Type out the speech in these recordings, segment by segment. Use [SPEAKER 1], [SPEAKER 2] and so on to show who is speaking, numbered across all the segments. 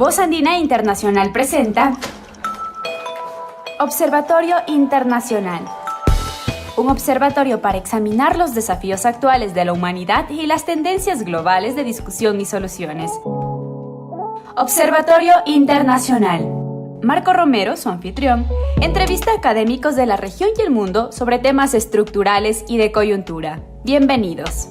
[SPEAKER 1] Voz Andina Internacional presenta Observatorio Internacional. Un observatorio para examinar los desafíos actuales de la humanidad y las tendencias globales de discusión y soluciones. Observatorio Internacional. Marco Romero, su anfitrión, entrevista a académicos de la región y el mundo sobre temas estructurales y de coyuntura. Bienvenidos.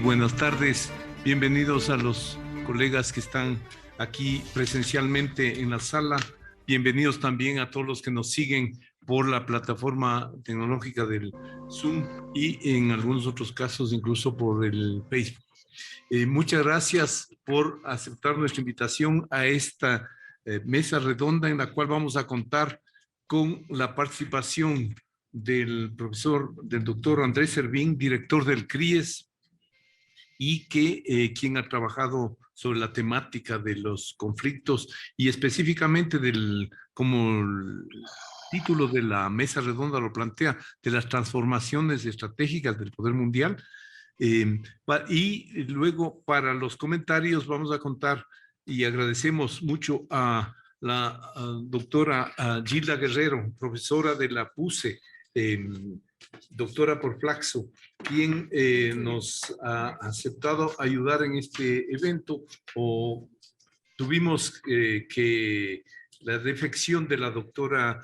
[SPEAKER 2] Buenas tardes, bienvenidos a los colegas que están aquí presencialmente en la sala. Bienvenidos también a todos los que nos siguen por la plataforma tecnológica del Zoom y en algunos otros casos incluso por el Facebook. Muchas gracias por aceptar nuestra invitación a esta mesa redonda en la cual vamos a contar con la participación del doctor Andrés Servín, director del CRIES, y quien ha trabajado sobre la temática de los conflictos y específicamente como el título de la mesa redonda lo plantea, de las transformaciones estratégicas del poder mundial. Y luego para los comentarios vamos a contar y agradecemos mucho a la doctora Gilda Guerrero, profesora de la PUCE, doctora por Flaxo, quien nos ha aceptado ayudar en este evento. Tuvimos que la defección de la doctora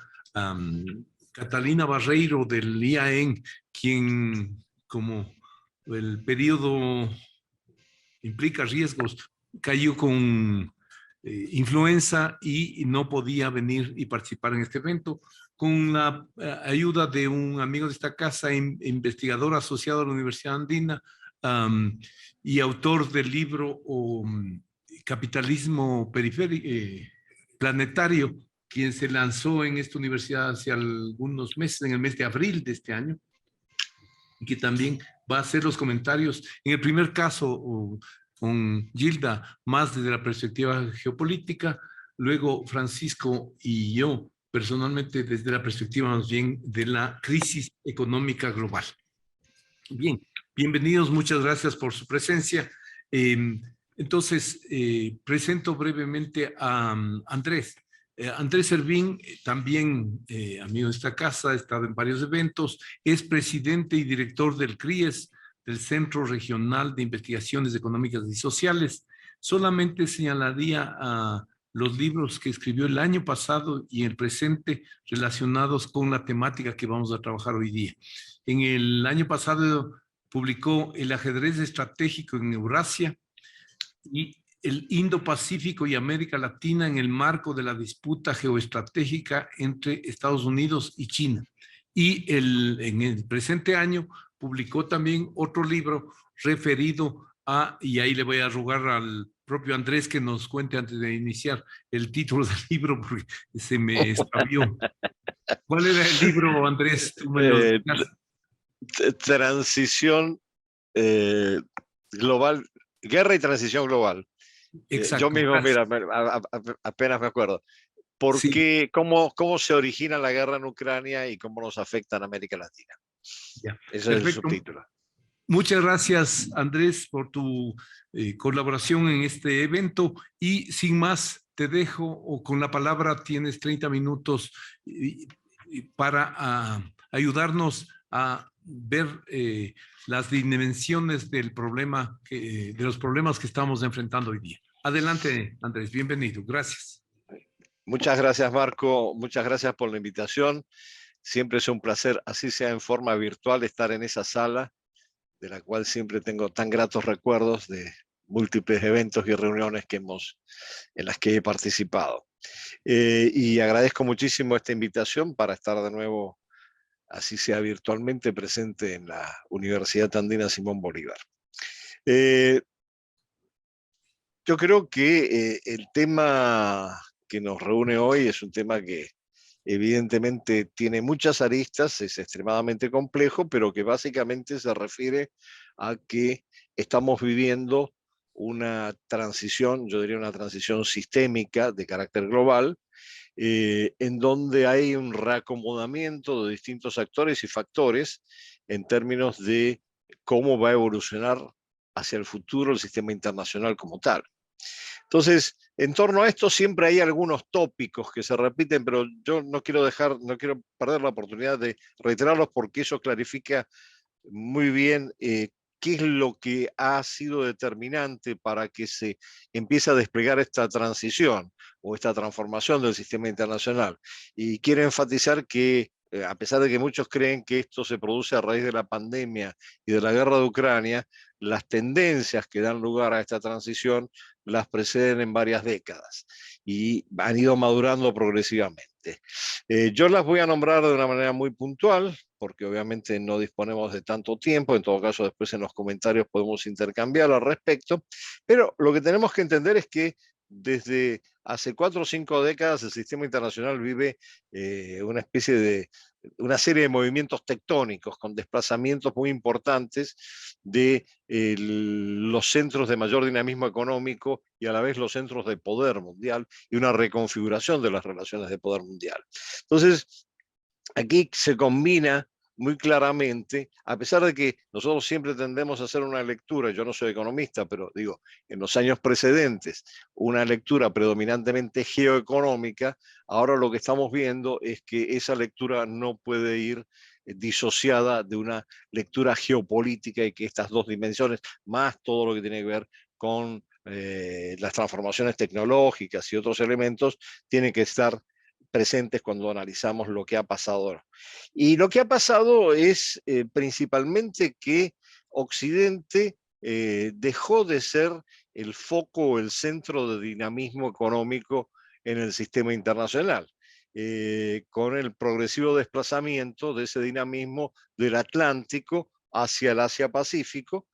[SPEAKER 2] Catalina Barreiro del IAEN, quien, como el periodo implica riesgos, cayó con influenza y no podía venir y participar en este evento. Con la ayuda de un amigo de esta casa, investigador asociado a la Universidad Andina y autor del libro Capitalismo Planetario, quien se lanzó en esta universidad hace algunos meses, en el mes de abril de este año, y que también va a hacer los comentarios. En el primer caso, con Gilda, más desde la perspectiva geopolítica, luego Francisco y yo, personalmente, desde la perspectiva más bien de la crisis económica global. Bien, bienvenidos, muchas gracias por su presencia. Entonces, presento brevemente a Andrés. Andrés Servín, también amigo de esta casa, ha estado en varios eventos, es presidente y director del CRIES, del Centro Regional de Investigaciones Económicas y Sociales. Solamente señalaría a los libros que escribió el año pasado y el presente relacionados con la temática que vamos a trabajar hoy día. En el año pasado publicó El ajedrez estratégico en Eurasia y el Indo-Pacífico y América Latina en el marco de la disputa geoestratégica entre Estados Unidos y China. Y en el presente año publicó también otro libro referido y ahí le voy a rogar al propio Andrés que nos cuente antes de iniciar el título del libro porque se me extravió. ¿Cuál era el libro, Andrés? ¿Tú me lo digas?
[SPEAKER 3] Transición global, guerra y transición global.
[SPEAKER 2] Exacto.
[SPEAKER 3] Yo mismo, mira, apenas me acuerdo. ¿Por qué, cómo se origina la guerra en Ucrania y cómo nos afecta en América Latina?
[SPEAKER 2] Ya.
[SPEAKER 3] Ese es el subtítulo.
[SPEAKER 2] Muchas gracias, Andrés, por tu colaboración en este evento. Y sin más, te dejo con la palabra. Tienes 30 minutos para ayudarnos a ver las dimensiones del problema, de los problemas que estamos enfrentando hoy día. Adelante, Andrés, bienvenido. Gracias.
[SPEAKER 3] Muchas gracias, Marco. Muchas gracias por la invitación. Siempre es un placer, así sea en forma virtual, estar en esa sala, de la cual siempre tengo tan gratos recuerdos de múltiples eventos y reuniones en las que he participado. Y agradezco muchísimo esta invitación para estar de nuevo, así sea virtualmente, presente en la Universidad Andina Simón Bolívar. Yo creo que el tema que nos reúne hoy es un tema que evidentemente tiene muchas aristas, es extremadamente complejo, pero que básicamente se refiere a que estamos viviendo una transición, yo diría una transición sistémica de carácter global, en donde hay un reacomodamiento de distintos actores y factores en términos de cómo va a evolucionar hacia el futuro el sistema internacional como tal. Entonces, en torno a esto siempre hay algunos tópicos que se repiten, pero yo no quiero perder la oportunidad de reiterarlos porque eso clarifica muy bien qué es lo que ha sido determinante para que se empiece a desplegar esta transición o esta transformación del sistema internacional. Y quiero enfatizar que, a pesar de que muchos creen que esto se produce a raíz de la pandemia y de la guerra de Ucrania, las tendencias que dan lugar a esta transición las preceden en varias décadas y han ido madurando progresivamente. Yo las voy a nombrar de una manera muy puntual, porque obviamente no disponemos de tanto tiempo, en todo caso después en los comentarios podemos intercambiar al respecto, pero lo que tenemos que entender es que desde hace 4 o 5 décadas el sistema internacional vive una serie de movimientos tectónicos con desplazamientos muy importantes de los centros de mayor dinamismo económico y a la vez los centros de poder mundial y una reconfiguración de las relaciones de poder mundial. Entonces, aquí se combina muy claramente, a pesar de que nosotros siempre tendemos a hacer una lectura, yo no soy economista, pero digo, en los años precedentes, una lectura predominantemente geoeconómica, ahora lo que estamos viendo es que esa lectura no puede ir disociada de una lectura geopolítica y que estas dos dimensiones, más todo lo que tiene que ver con las transformaciones tecnológicas y otros elementos, tienen que estar presentes cuando analizamos lo que ha pasado. Y lo que ha pasado es principalmente que Occidente dejó de ser el foco, el centro de dinamismo económico en el sistema internacional, con el progresivo desplazamiento de ese dinamismo del Atlántico hacia el Asia-Pacífico.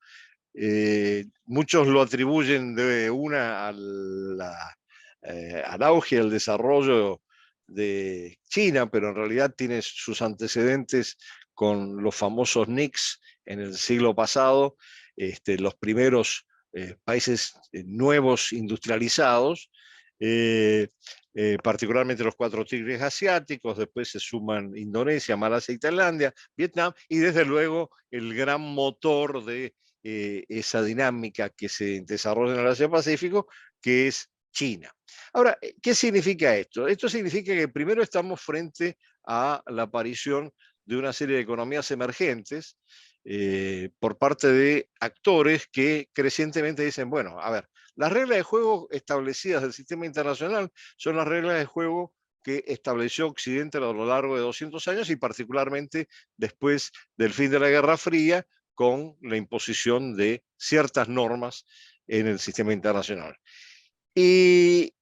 [SPEAKER 3] Muchos lo atribuyen al auge, al desarrollo de China, pero en realidad tiene sus antecedentes con los famosos NICS en el siglo pasado, los primeros países nuevos industrializados, particularmente los 4 tigres asiáticos, después se suman Indonesia, Malasia y Tailandia, Vietnam, y desde luego el gran motor de esa dinámica que se desarrolla en el Asia-Pacífico, que es China. Ahora, ¿qué significa esto? Esto significa que primero estamos frente a la aparición de una serie de economías emergentes por parte de actores que crecientemente dicen, bueno, a ver, las reglas de juego establecidas del sistema internacional son las reglas de juego que estableció Occidente a lo largo de 200 años y particularmente después del fin de la Guerra Fría, con la imposición de ciertas normas en el sistema internacional. Y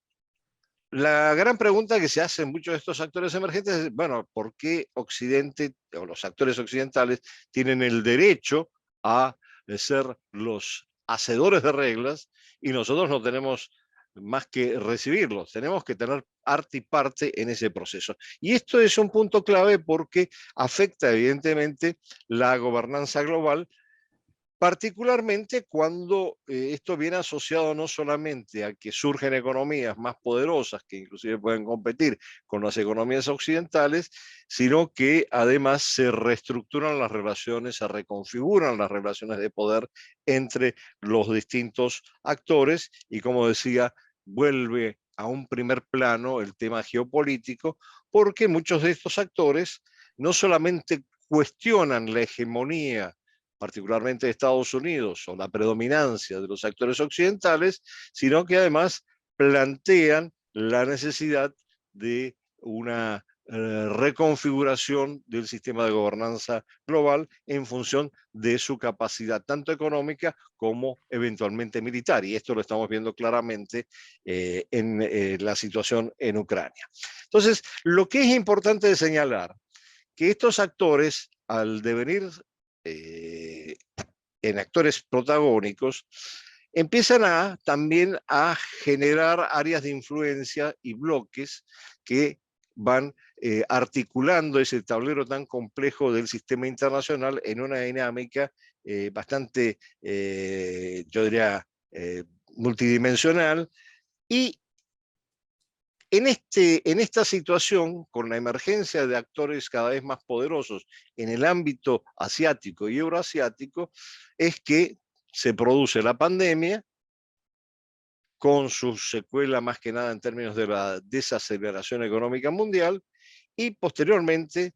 [SPEAKER 3] la gran pregunta que se hacen muchos de estos actores emergentes es, bueno, ¿por qué Occidente o los actores occidentales tienen el derecho a ser los hacedores de reglas y nosotros no tenemos más que recibirlos? Tenemos que tener arte y parte en ese proceso. Y esto es un punto clave porque afecta evidentemente la gobernanza global, particularmente cuando esto viene asociado no solamente a que surgen economías más poderosas que inclusive pueden competir con las economías occidentales, sino que además se reestructuran las relaciones, se reconfiguran las relaciones de poder entre los distintos actores y, como decía, vuelve a un primer plano el tema geopolítico, porque muchos de estos actores no solamente cuestionan la hegemonía particularmente de Estados Unidos, o la predominancia de los actores occidentales, sino que además plantean la necesidad de una reconfiguración del sistema de gobernanza global en función de su capacidad tanto económica como eventualmente militar. Y esto lo estamos viendo claramente en la situación en Ucrania. Entonces, lo que es importante señalar, que estos actores, al devenir en actores protagónicos, empiezan también a generar áreas de influencia y bloques que van articulando ese tablero tan complejo del sistema internacional en una dinámica bastante, yo diría, multidimensional, y En esta situación, con la emergencia de actores cada vez más poderosos en el ámbito asiático y euroasiático, es que se produce la pandemia, con su secuela más que nada en términos de la desaceleración económica mundial, y posteriormente,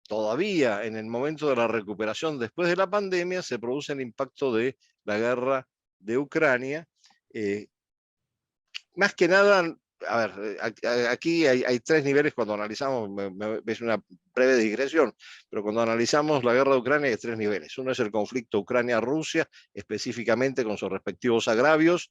[SPEAKER 3] todavía en el momento de la recuperación después de la pandemia, se produce el impacto de la guerra de Ucrania. Más que nada, a ver, aquí hay tres niveles cuando analizamos, es una breve digresión, pero cuando analizamos la guerra de Ucrania hay tres niveles. Uno es el conflicto Ucrania-Rusia, específicamente con sus respectivos agravios.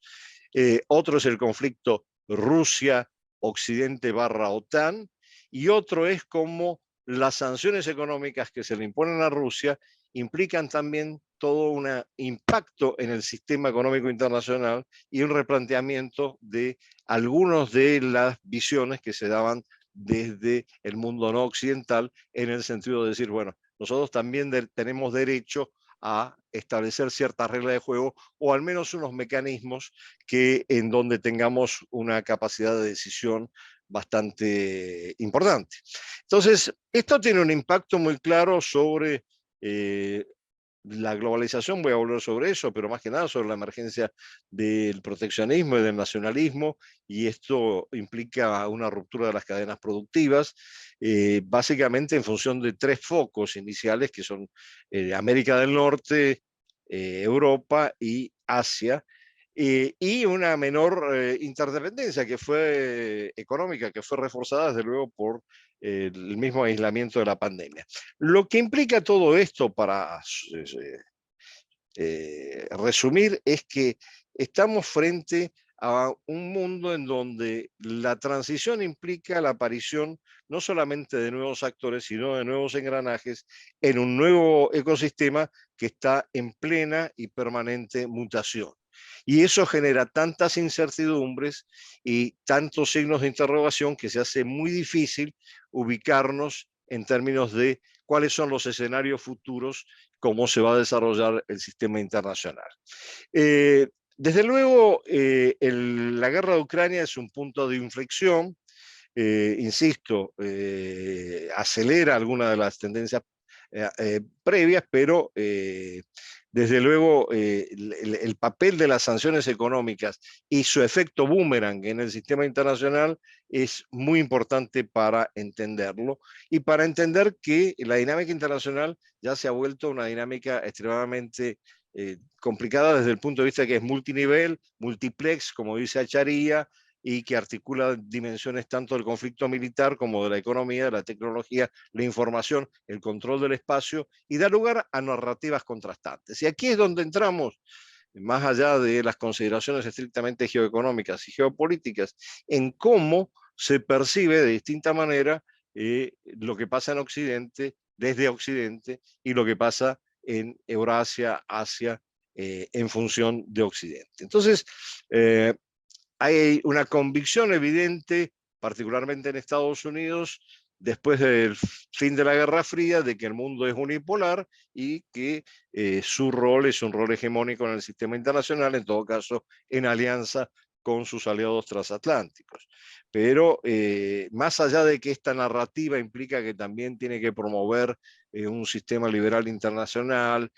[SPEAKER 3] Otro es el conflicto Rusia-Occidente/OTAN, y otro es cómo las sanciones económicas que se le imponen a Rusia implican también todo un impacto en el sistema económico internacional y un replanteamiento de algunas de las visiones que se daban desde el mundo no occidental, en el sentido de decir, bueno, nosotros también tenemos derecho a establecer ciertas reglas de juego, o al menos unos mecanismos en donde tengamos una capacidad de decisión bastante importante. Entonces, esto tiene un impacto muy claro sobre la globalización, voy a volver sobre eso, pero más que nada sobre la emergencia del proteccionismo y del nacionalismo, y esto implica una ruptura de las cadenas productivas, básicamente en función de tres focos iniciales, que son América del Norte, Europa y Asia, y una menor interdependencia que fue económica, que fue reforzada desde luego por el mismo aislamiento de la pandemia. Lo que implica todo esto, para resumir, es que estamos frente a un mundo en donde la transición implica la aparición no solamente de nuevos actores, sino de nuevos engranajes en un nuevo ecosistema que está en plena y permanente mutación. Y eso genera tantas incertidumbres y tantos signos de interrogación que se hace muy difícil ubicarnos en términos de cuáles son los escenarios futuros, cómo se va a desarrollar el sistema internacional. Desde luego, la guerra de Ucrania es un punto de inflexión, insisto, acelera algunas de las tendencias previas, pero desde luego el papel de las sanciones económicas y su efecto boomerang en el sistema internacional es muy importante para entenderlo, y para entender que la dinámica internacional ya se ha vuelto una dinámica extremadamente complicada desde el punto de vista que es multinivel, multiplex, como dice Acharia, y que articula dimensiones tanto del conflicto militar como de la economía, de la tecnología, la información, el control del espacio, y da lugar a narrativas contrastantes. Y aquí es donde entramos, más allá de las consideraciones estrictamente geoeconómicas y geopolíticas, en cómo se percibe de distinta manera lo que pasa en Occidente, desde Occidente, y lo que pasa en Eurasia, Asia, en función de Occidente. Entonces, hay una convicción evidente, particularmente en Estados Unidos, después del fin de la Guerra Fría, de que el mundo es unipolar y que su rol es un rol hegemónico en el sistema internacional, en todo caso en alianza con sus aliados transatlánticos. Pero más allá de que esta narrativa implica que también tiene que promover un sistema liberal internacional,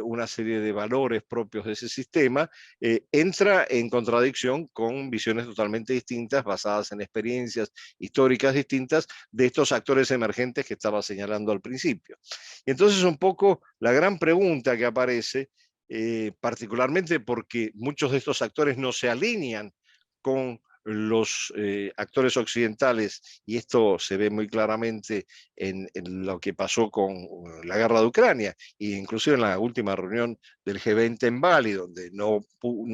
[SPEAKER 3] una serie de valores propios de ese sistema, entra en contradicción con visiones totalmente distintas, basadas en experiencias históricas distintas de estos actores emergentes que estaba señalando al principio. Y entonces un poco la gran pregunta que aparece, particularmente porque muchos de estos actores no se alinean con los actores occidentales, y esto se ve muy claramente en lo que pasó con la guerra de Ucrania, e inclusive en la última reunión del G20 en Bali, donde no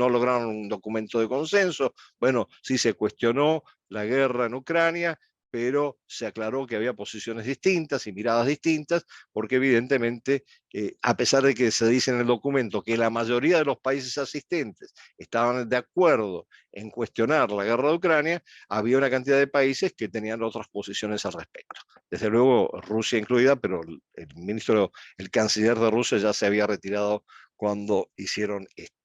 [SPEAKER 3] lograron un documento de consenso. Bueno, sí se cuestionó la guerra en Ucrania, pero se aclaró que había posiciones distintas y miradas distintas, porque evidentemente, a pesar de que se dice en el documento que la mayoría de los países asistentes estaban de acuerdo en cuestionar la guerra de Ucrania, había una cantidad de países que tenían otras posiciones al respecto. Desde luego Rusia incluida, pero el canciller de Rusia ya se había retirado cuando hicieron esto.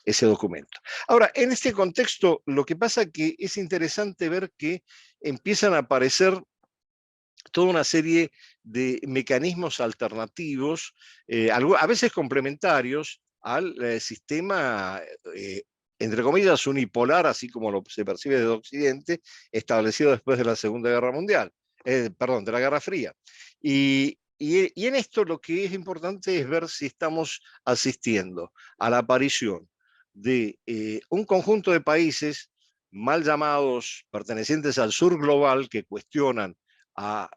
[SPEAKER 3] ese documento. Ahora, en este contexto, lo que pasa es que es interesante ver que empiezan a aparecer toda una serie de mecanismos alternativos, a veces complementarios al sistema, entre comillas, unipolar, así como se percibe desde Occidente, establecido después de la Segunda Guerra Mundial, perdón, de la Guerra Fría. Y en esto lo que es importante es ver si estamos asistiendo a la aparición de un conjunto de países mal llamados pertenecientes al sur global que cuestionan a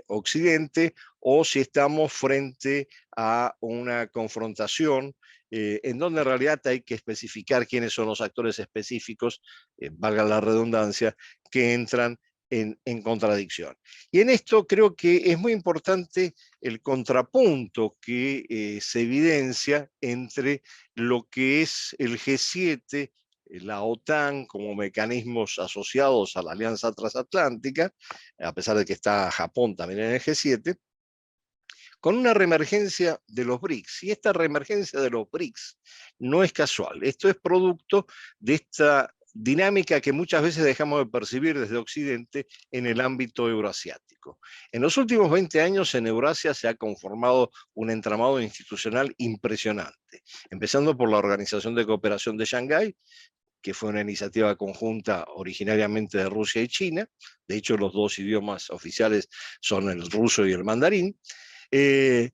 [SPEAKER 3] Occidente, o si estamos frente a una confrontación en donde en realidad hay que especificar quiénes son los actores específicos, valga la redundancia, que entran en contradicción. Y en esto creo que es muy importante el contrapunto que se evidencia entre lo que es el G7, la OTAN como mecanismos asociados a la Alianza Transatlántica, a pesar de que está Japón también en el G7, con una reemergencia de los BRICS. Y esta reemergencia de los BRICS no es casual. Esto es producto de esta dinámica que muchas veces dejamos de percibir desde Occidente en el ámbito euroasiático. En los últimos 20 años en Eurasia se ha conformado un entramado institucional impresionante, empezando por la Organización de Cooperación de Shanghái, que fue una iniciativa conjunta originariamente de Rusia y China. De hecho, los dos idiomas oficiales son el ruso y el mandarín, que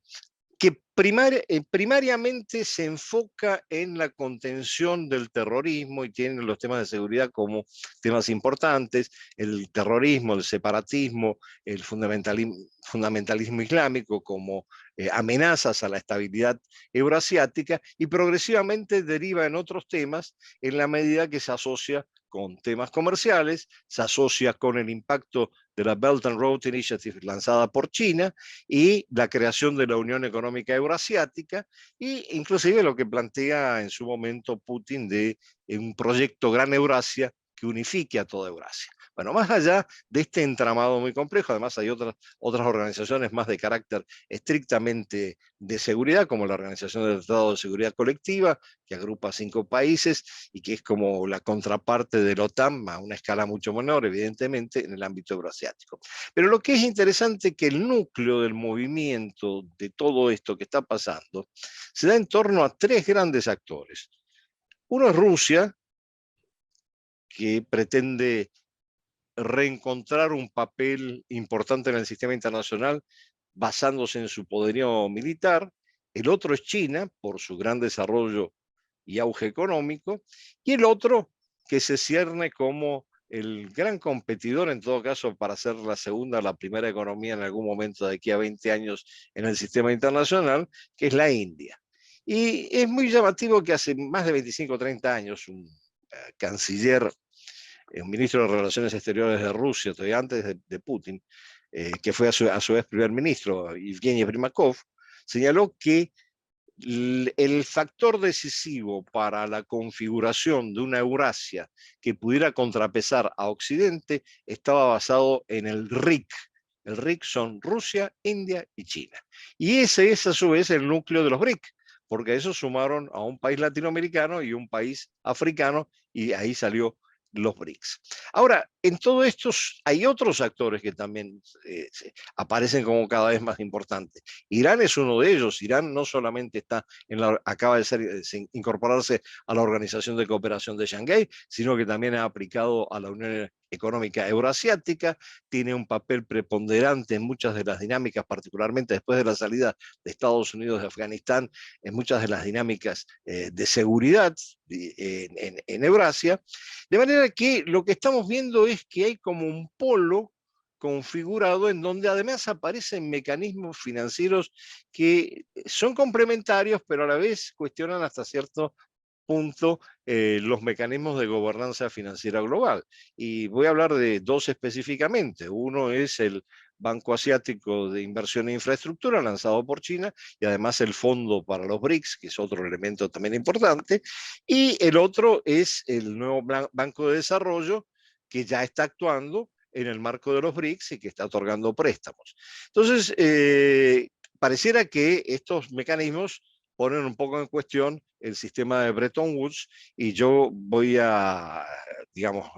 [SPEAKER 3] primariamente se enfoca en la contención del terrorismo y tiene los temas de seguridad como temas importantes: el terrorismo, el separatismo, el fundamentalismo islámico como amenazas a la estabilidad euroasiática, y progresivamente deriva en otros temas en la medida que se asocia con temas comerciales, se asocia con el impacto de la Belt and Road Initiative lanzada por China y la creación de la Unión Económica Euroasiática, e inclusive lo que plantea en su momento Putin de un proyecto Gran Eurasia que unifique a toda Eurasia. Bueno, más allá de este entramado muy complejo, además hay otras organizaciones más de carácter estrictamente de seguridad, como la Organización del Tratado de Seguridad Colectiva, que agrupa 5 países y que es como la contraparte de la OTAN, a una escala mucho menor, evidentemente, en el ámbito euroasiático. Pero lo que es interesante es que el núcleo del movimiento de todo esto que está pasando se da en torno a 3 grandes actores. Uno es Rusia, que pretende reencontrar un papel importante en el sistema internacional basándose en su poderío militar. El otro es China, por su gran desarrollo y auge económico, y el otro que se cierne como el gran competidor, en todo caso, para ser la segunda o la primera economía en algún momento de aquí a 20 años en el sistema internacional, que es la India. Y es muy llamativo que hace más de 25 o 30 años un canciller, un ministro de Relaciones Exteriores de Rusia, todavía antes de Putin, que fue a su vez primer ministro, Evgeny Primakov, señaló que el factor decisivo para la configuración de una Eurasia que pudiera contrapesar a Occidente estaba basado en el RIC. El RIC son Rusia, India y China. Y ese es a su vez el núcleo de los BRIC, porque eso sumaron a un país latinoamericano y un país africano, y ahí salió los BRICS. Ahora, en todo esto hay otros actores que también aparecen como cada vez más importantes. Irán es uno de ellos. Irán no solamente acaba de incorporarse a la Organización de Cooperación de Shanghái, sino que también ha aplicado a la Unión Económica Euroasiática, tiene un papel preponderante en muchas de las dinámicas, particularmente después de la salida de Estados Unidos de Afganistán, en muchas de las dinámicas de seguridad en Eurasia. De manera que lo que estamos viendo es que hay como un polo configurado en donde además aparecen mecanismos financieros que son complementarios, pero a la vez cuestionan hasta cierto punto los mecanismos de gobernanza financiera global. Y voy a hablar de 2 específicamente. Uno es el Banco Asiático de Inversión e Infraestructura, lanzado por China, y además el Fondo para los BRICS, que es otro elemento también importante. Y el otro es el nuevo Banco de Desarrollo, que ya está actuando en el marco de los BRICS y que está otorgando préstamos. Entonces, pareciera que estos mecanismos ponen un poco en cuestión el sistema de Bretton Woods, y yo voy a, digamos,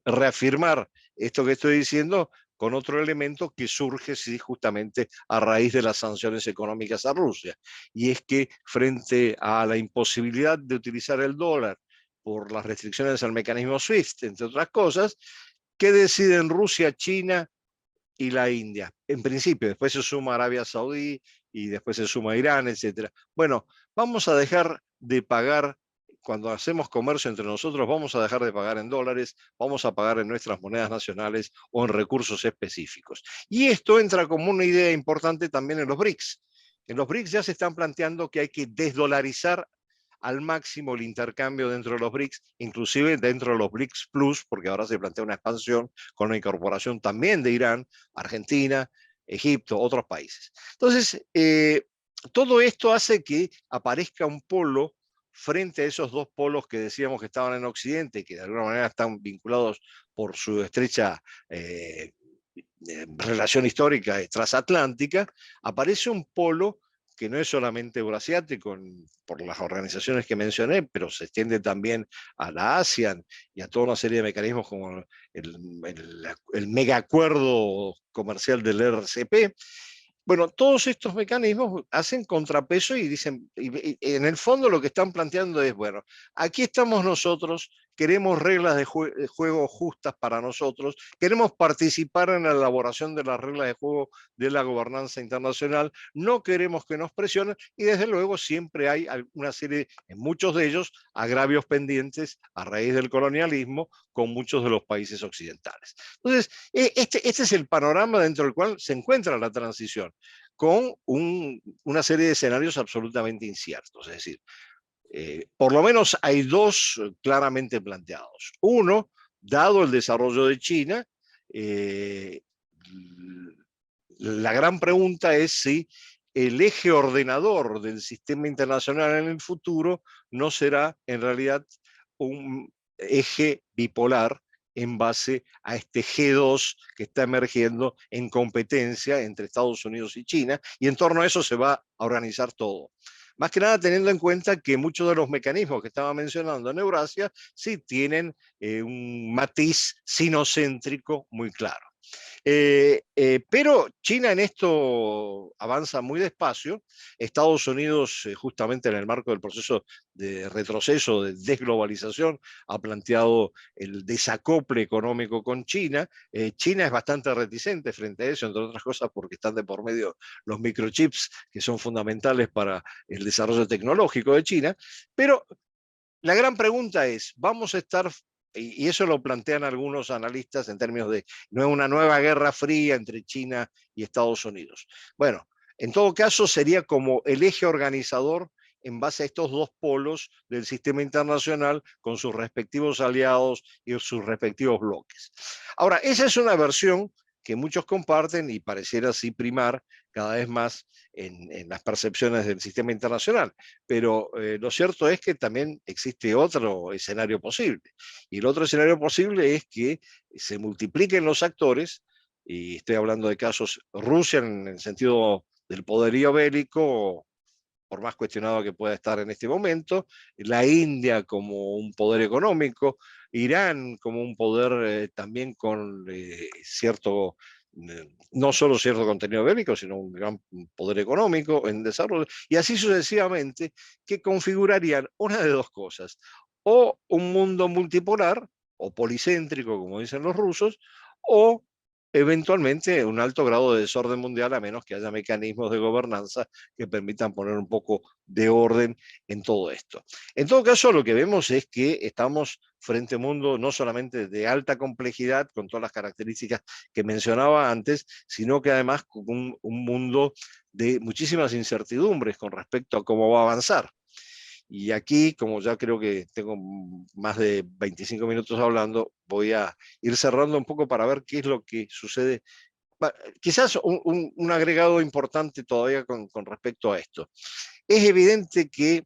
[SPEAKER 3] reafirmar esto que estoy diciendo con otro elemento que surge sí, justamente a raíz de las sanciones económicas a Rusia. Y es que frente a la imposibilidad de utilizar el dólar por las restricciones al mecanismo SWIFT, entre otras cosas, ¿qué deciden Rusia, China y la India? En principio, después se suma Arabia Saudí y después se suma Irán, etcétera. Bueno, vamos a dejar de pagar. Cuando hacemos comercio entre nosotros, vamos a dejar de pagar en dólares, vamos a pagar en nuestras monedas nacionales o en recursos específicos. Y esto entra como una idea importante también en los BRICS. En los BRICS ya se están planteando que hay que desdolarizar al máximo el intercambio dentro de los BRICS, inclusive dentro de los BRICS Plus, porque ahora se plantea una expansión con la incorporación también de Irán, Argentina, Egipto, otros países. Entonces, todo esto hace que aparezca un polo frente a esos dos polos que decíamos que estaban en Occidente, que de alguna manera están vinculados por su estrecha relación histórica transatlántica. Aparece un polo que no es solamente euroasiático por las organizaciones que mencioné, pero se extiende también a la ASEAN y a toda una serie de mecanismos como el mega acuerdo comercial del RCP. Bueno, todos estos mecanismos hacen contrapeso y dicen, y en el fondo lo que están planteando es, bueno, aquí estamos nosotros, queremos reglas de juego justas para nosotros, queremos participar en la elaboración de las reglas de juego de la gobernanza internacional, no queremos que nos presionen, y desde luego siempre hay una serie, en muchos de ellos, agravios pendientes a raíz del colonialismo con muchos de los países occidentales. Entonces, este es el panorama dentro del cual se encuentra la transición, con una serie de escenarios absolutamente inciertos. Es decir, por lo menos hay dos claramente planteados. Uno, dado el desarrollo de China, la gran pregunta es si el eje ordenador del sistema internacional en el futuro no será en realidad un eje bipolar en base a este G2 que está emergiendo en competencia entre Estados Unidos y China, y en torno a eso se va a organizar todo. Más que nada teniendo en cuenta que muchos de los mecanismos que estaba mencionando en Eurasia sí tienen un matiz sinocéntrico muy claro. Pero China en esto avanza muy despacio. Estados Unidos, justamente en el marco del proceso de retroceso, de desglobalización, ha planteado el desacople económico con China. China es bastante reticente frente a eso, entre otras cosas porque están de por medio los microchips, que son fundamentales para el desarrollo tecnológico de China. Pero la gran pregunta es, ¿vamos a estar, y eso lo plantean algunos analistas en términos de no es una nueva guerra fría entre China y Estados Unidos? Bueno, en todo caso sería como el eje organizador en base a estos dos polos del sistema internacional con sus respectivos aliados y sus respectivos bloques. Ahora, esa es una versión que muchos comparten y pareciera así primar cada vez más en las percepciones del sistema internacional. Pero lo cierto es que también existe otro escenario posible. Y el otro escenario posible es que se multipliquen los actores, y estoy hablando de casos Rusia en el sentido del poderío bélico, por más cuestionado que pueda estar en este momento, la India como un poder económico, Irán como un poder también con cierto, no solo cierto contenido bélico, sino un gran poder económico en desarrollo, y así sucesivamente, que configurarían una de dos cosas: o un mundo multipolar, o policéntrico, como dicen los rusos, o eventualmente un alto grado de desorden mundial, a menos que haya mecanismos de gobernanza que permitan poner un poco de orden en todo esto. En todo caso, lo que vemos es que estamos frente a un mundo no solamente de alta complejidad, con todas las características que mencionaba antes, sino que además con un mundo de muchísimas incertidumbres con respecto a cómo va a avanzar. Y aquí, como ya creo que tengo más de 25 minutos hablando, voy a ir cerrando un poco para ver qué es lo que sucede. Quizás un agregado importante todavía con respecto a esto. Es evidente que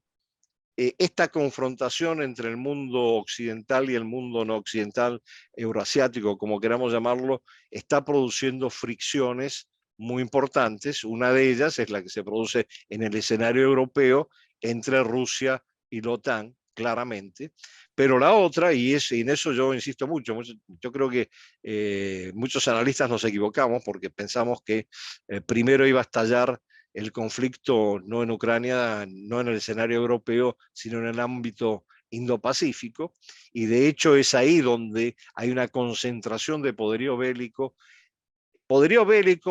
[SPEAKER 3] esta confrontación entre el mundo occidental y el mundo no occidental, euroasiático, como queramos llamarlo, está produciendo fricciones muy importantes. Una de ellas es la que se produce en el escenario europeo entre Rusia y la OTAN, claramente. Pero la otra, y en eso yo insisto mucho, yo creo que muchos analistas nos equivocamos porque pensamos que primero iba a estallar el conflicto no en Ucrania, no en el escenario europeo, sino en el ámbito Indo-Pacífico, y de hecho es ahí donde hay una concentración de poderío bélico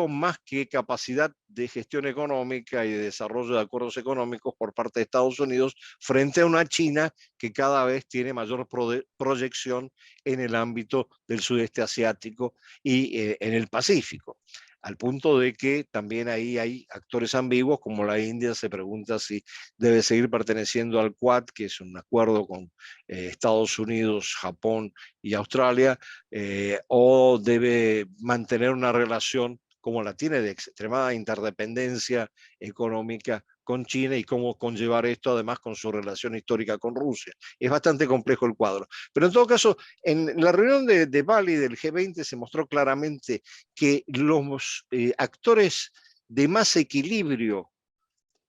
[SPEAKER 3] más que capacidad de gestión económica y de desarrollo de acuerdos económicos por parte de Estados Unidos frente a una China que cada vez tiene mayor proyección en el ámbito del sudeste asiático y en el Pacífico. Al punto de que también ahí hay actores ambiguos, como la India se pregunta si debe seguir perteneciendo al Quad, que es un acuerdo con Estados Unidos, Japón y Australia, o debe mantener una relación como la tiene de extremada interdependencia económica con China y cómo conllevar esto además con su relación histórica con Rusia. Es bastante complejo el cuadro. Pero en todo caso, en la reunión de Bali del G20 se mostró claramente que los actores de más equilibrio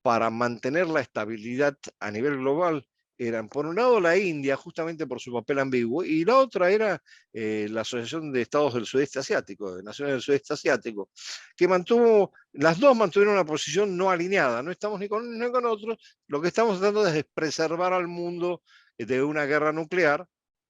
[SPEAKER 3] para mantener la estabilidad a nivel global eran, por un lado, la India, justamente por su papel ambiguo, y la otra era la Asociación de Estados del Sudeste Asiático, de Naciones del Sudeste Asiático, que las dos mantuvieron una posición no alineada, no estamos ni con uno ni con otro, lo que estamos tratando es preservar al mundo de una guerra nuclear,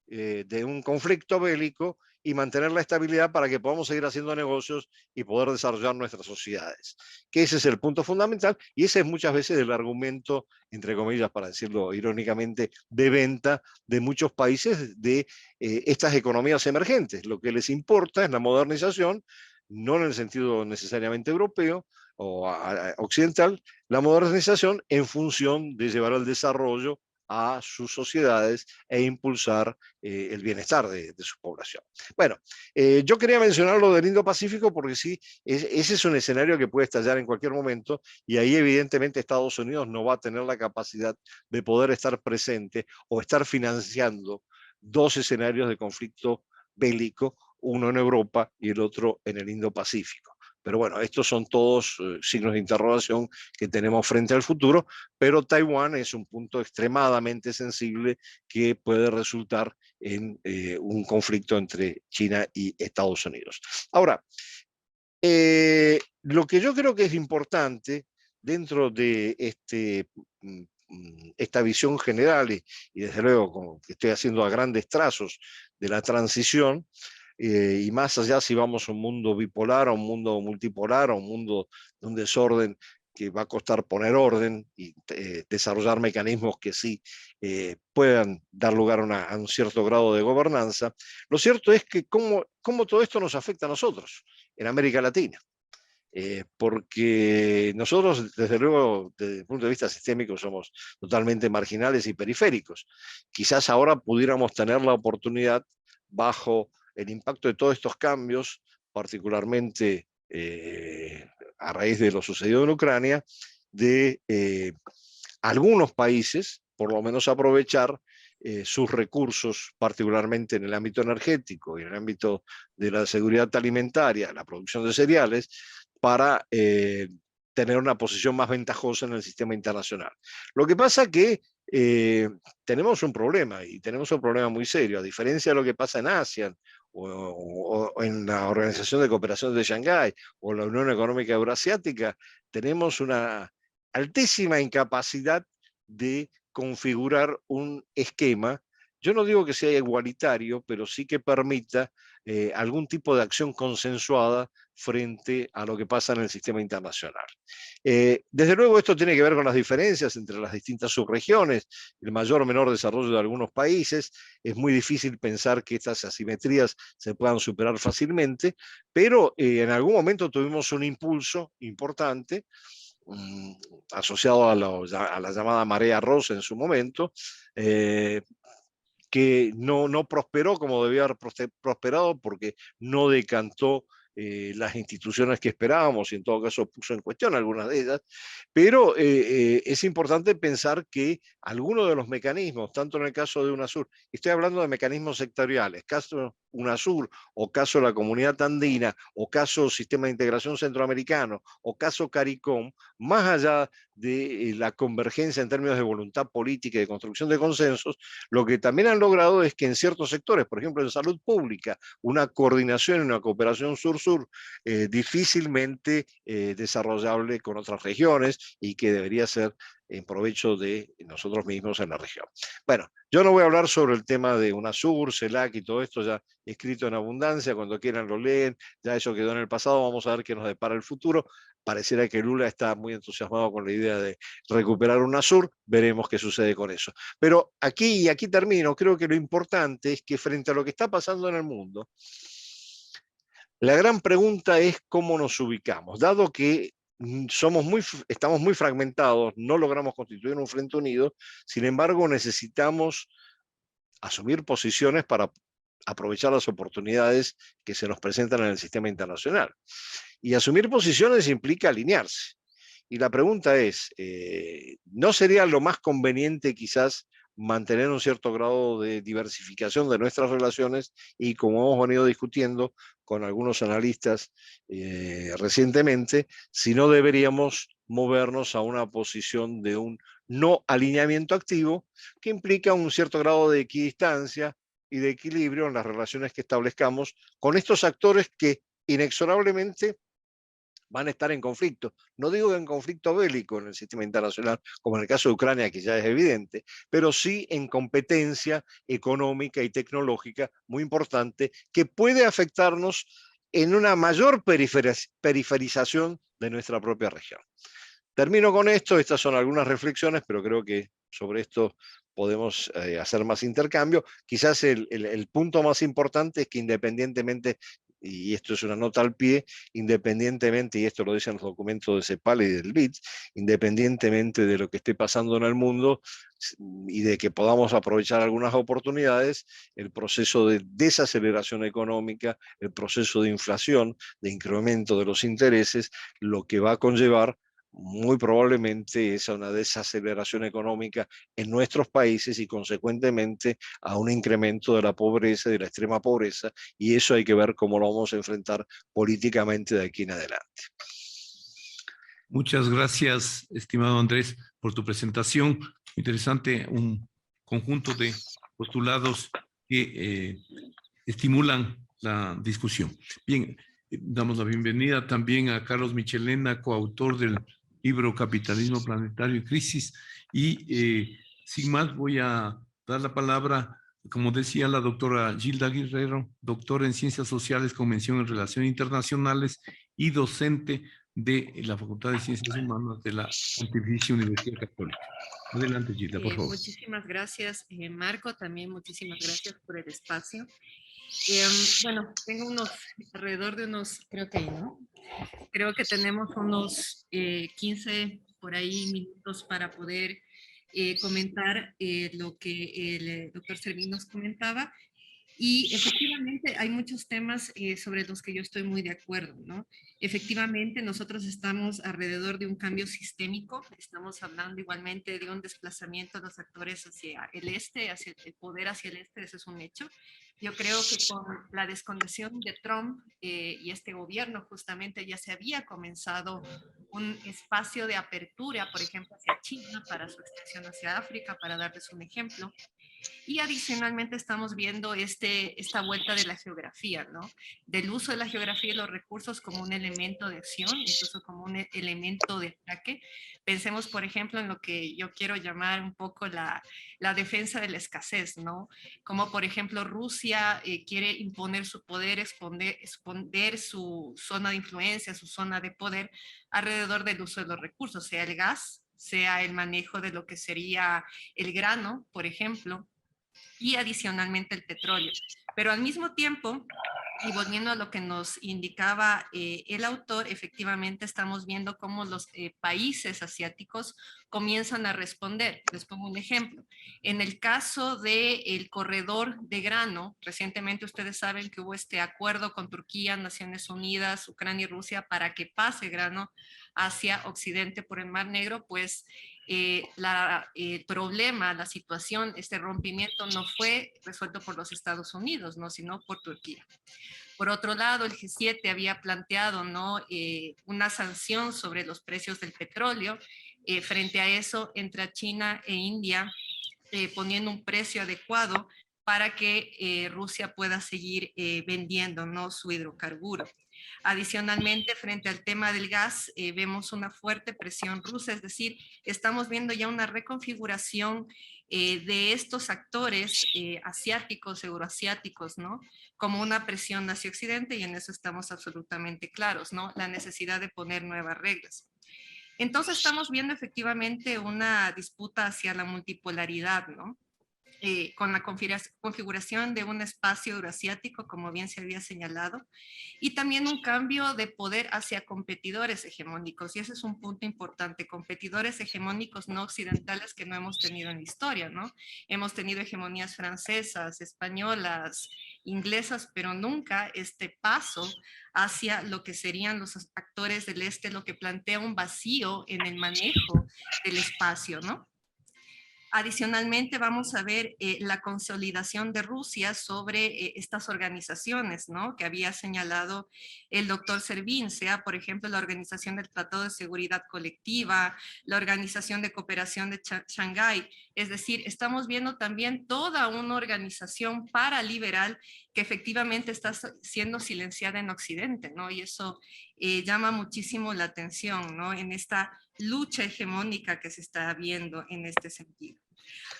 [SPEAKER 3] de un conflicto bélico, y mantener la estabilidad para que podamos seguir haciendo negocios y poder desarrollar nuestras sociedades. Que ese es el punto fundamental y ese es muchas veces el argumento, entre comillas, para decirlo irónicamente, de venta de muchos países de estas economías emergentes. Lo que les importa es la modernización, no en el sentido necesariamente europeo o occidental, la modernización en función de llevar al desarrollo a sus sociedades e impulsar el bienestar de su población. Bueno, yo quería mencionar lo del Indo-Pacífico porque sí, ese es un escenario que puede estallar en cualquier momento y ahí evidentemente Estados Unidos no va a tener la capacidad de poder estar presente o estar financiando dos escenarios de conflicto bélico, uno en Europa y el otro en el Indo-Pacífico. Pero bueno, estos son todos signos de interrogación que tenemos frente al futuro, pero Taiwán es un punto extremadamente sensible que puede resultar en un conflicto entre China y Estados Unidos. Ahora, lo que yo creo que es importante dentro de esta visión general y desde luego como que estoy haciendo a grandes trazos de la transición, y más allá si vamos a un mundo bipolar, a un mundo multipolar, a un mundo de un desorden que va a costar poner orden y desarrollar mecanismos que sí puedan dar lugar a un cierto grado de gobernanza. Lo cierto es que cómo todo esto nos afecta a nosotros en América Latina. Porque nosotros, desde luego, desde el punto de vista sistémico, somos totalmente marginales y periféricos. Quizás ahora pudiéramos tener la oportunidad, bajo el impacto de todos estos cambios, particularmente a raíz de lo sucedido en Ucrania, de algunos países, por lo menos aprovechar sus recursos, particularmente en el ámbito energético y en el ámbito de la seguridad alimentaria, la producción de cereales, para tener una posición más ventajosa en el sistema internacional. Lo que pasa que tenemos un problema, y tenemos un problema muy serio, a diferencia de lo que pasa en ASEAN, o en la Organización de Cooperación de Shanghái, o la Unión Económica Euroasiática, tenemos una altísima incapacidad de configurar un esquema, yo no digo que sea igualitario, pero sí que permita algún tipo de acción consensuada frente a lo que pasa en el sistema internacional. Desde luego esto tiene que ver con las diferencias entre las distintas subregiones, el mayor o menor desarrollo de algunos países. Es muy difícil pensar que estas asimetrías se puedan superar fácilmente, pero en algún momento tuvimos un impulso importante asociado a la llamada marea rosa en su momento, que no prosperó como debía haber prosperado porque no decantó las instituciones que esperábamos y en todo caso puso en cuestión algunas de ellas, pero es importante pensar que algunos de los mecanismos, tanto en el caso de UNASUR, estoy hablando de mecanismos sectoriales, caso UNASUR, o caso la Comunidad Andina, o caso Sistema de Integración Centroamericano, o caso CARICOM, más allá de la convergencia en términos de voluntad política y de construcción de consensos, lo que también han logrado es que en ciertos sectores, por ejemplo en salud pública, una coordinación y una cooperación sur-sur difícilmente desarrollable con otras regiones y que debería ser en provecho de nosotros mismos en la región. Bueno, yo no voy a hablar sobre el tema de UNASUR, CELAC y todo esto ya escrito en abundancia, cuando quieran lo leen, ya eso quedó en el pasado, vamos a ver qué nos depara el futuro. Pareciera que Lula está muy entusiasmado con la idea de recuperar UNASUR, veremos qué sucede con eso. Pero aquí termino, creo que lo importante es que frente a lo que está pasando en el mundo, la gran pregunta es cómo nos ubicamos, dado que estamos muy fragmentados, no logramos constituir un frente unido, sin embargo necesitamos asumir posiciones para aprovechar las oportunidades que se nos presentan en el sistema internacional. Y asumir posiciones implica alinearse. Y la pregunta es, ¿no sería lo más conveniente quizás mantener un cierto grado de diversificación de nuestras relaciones? Y como hemos venido discutiendo con algunos analistas recientemente, si no deberíamos movernos a una posición de un no alineamiento activo, que implica un cierto grado de equidistancia y de equilibrio en las relaciones que establezcamos con estos actores que inexorablemente van a estar en conflicto. No digo en conflicto bélico en el sistema internacional, como en el caso de Ucrania, que ya es evidente, pero sí en competencia económica y tecnológica muy importante, que puede afectarnos en una mayor periferización de nuestra propia región. Termino con esto, estas son algunas reflexiones, pero creo que sobre esto podemos hacer más intercambio. Quizás el punto más importante es que independientemente, y esto es una nota al pie, independientemente, y esto lo dicen los documentos de CEPAL y del BITS, independientemente de lo que esté pasando en el mundo y de que podamos aprovechar algunas oportunidades, el proceso de desaceleración económica, el proceso de inflación, de incremento de los intereses, lo que va a conllevar muy probablemente es a una desaceleración económica en nuestros países y consecuentemente a un incremento de la pobreza, de la extrema pobreza, y eso hay que ver cómo lo vamos a enfrentar políticamente de aquí en adelante.
[SPEAKER 2] Muchas gracias, estimado Andrés, por tu presentación. Interesante, un conjunto de postulados que estimulan la discusión. Bien, damos la bienvenida también a Carlos Michelena, coautor del libro Capitalismo Planetario y Crisis. Y sin más, voy a dar la palabra, como decía la doctora Gilda Guerrero, doctora en Ciencias Sociales con mención en Relaciones Internacionales y docente de la Facultad de Ciencias Humanas de la Pontificia Universidad Católica. Adelante, Gilda, por favor.
[SPEAKER 4] Muchísimas gracias, Marco. También muchísimas gracias por el espacio. Bueno, tengo alrededor de unos, creo que ahí, ¿no? Creo que tenemos unos 15 por ahí minutos para poder comentar lo que el doctor Servín nos comentaba. Y efectivamente hay muchos temas sobre los que yo estoy muy de acuerdo, ¿no? Efectivamente nosotros estamos alrededor de un cambio sistémico, estamos hablando igualmente de un desplazamiento de los actores hacia el este, hacia el poder hacia el este, eso es un hecho. Yo creo que con la desconexión de Trump y este gobierno justamente ya se había comenzado un espacio de apertura, por ejemplo, hacia China, para su extensión hacia África, para darles un ejemplo. Y adicionalmente estamos viendo esta vuelta de la geografía, ¿no? Del uso de la geografía y los recursos como un elemento de acción, incluso como un elemento de ataque. Pensemos, por ejemplo, en lo que yo quiero llamar un poco la defensa de la escasez, ¿no? Como, por ejemplo, Rusia quiere imponer su poder, exponer su zona de influencia, su zona de poder alrededor del uso de los recursos, sea el gas, sea el manejo de lo que sería el grano, por ejemplo, y adicionalmente el petróleo. Pero al mismo tiempo, y volviendo a lo que nos indicaba el autor, efectivamente estamos viendo cómo los países asiáticos comienzan a responder. Les pongo un ejemplo. En el caso del corredor de grano, recientemente ustedes saben que hubo este acuerdo con Turquía, Naciones Unidas, Ucrania y Rusia para que pase grano hacia Occidente por el Mar Negro, pues el problema, la situación, este rompimiento no fue resuelto por los Estados Unidos, ¿no? Sino por Turquía. Por otro lado, el G7 había planteado, ¿no? Una sanción sobre los precios del petróleo. Frente a eso, entra China e India poniendo un precio adecuado para que Rusia pueda seguir vendiendo, ¿no? Su hidrocarburo. Adicionalmente, frente al tema del gas, vemos una fuerte presión rusa, es decir, estamos viendo ya una reconfiguración de estos actores asiáticos, euroasiáticos, ¿no? Como una presión hacia Occidente, y en eso estamos absolutamente claros, ¿no? La necesidad de poner nuevas reglas. Entonces estamos viendo efectivamente una disputa hacia la multipolaridad, ¿no? Con la configuración de un espacio euroasiático, como bien se había señalado, y también un cambio de poder hacia competidores hegemónicos, y ese es un punto importante, competidores hegemónicos no occidentales que no hemos tenido en la historia, ¿no? Hemos tenido hegemonías francesas, españolas, inglesas, pero nunca este paso hacia lo que serían los actores del este, lo que plantea un vacío en el manejo del espacio, ¿no? Adicionalmente, vamos a ver la consolidación de Rusia sobre estas organizaciones, ¿no? Que había señalado el doctor Servín, sea, por ejemplo, la Organización del Tratado de Seguridad Colectiva, la Organización de Cooperación de Shanghái. Es decir, estamos viendo también toda una organización paraliberal que efectivamente está siendo silenciada en Occidente, ¿no? Y eso llama muchísimo la atención, ¿no? En esta lucha hegemónica que se está viendo en este sentido.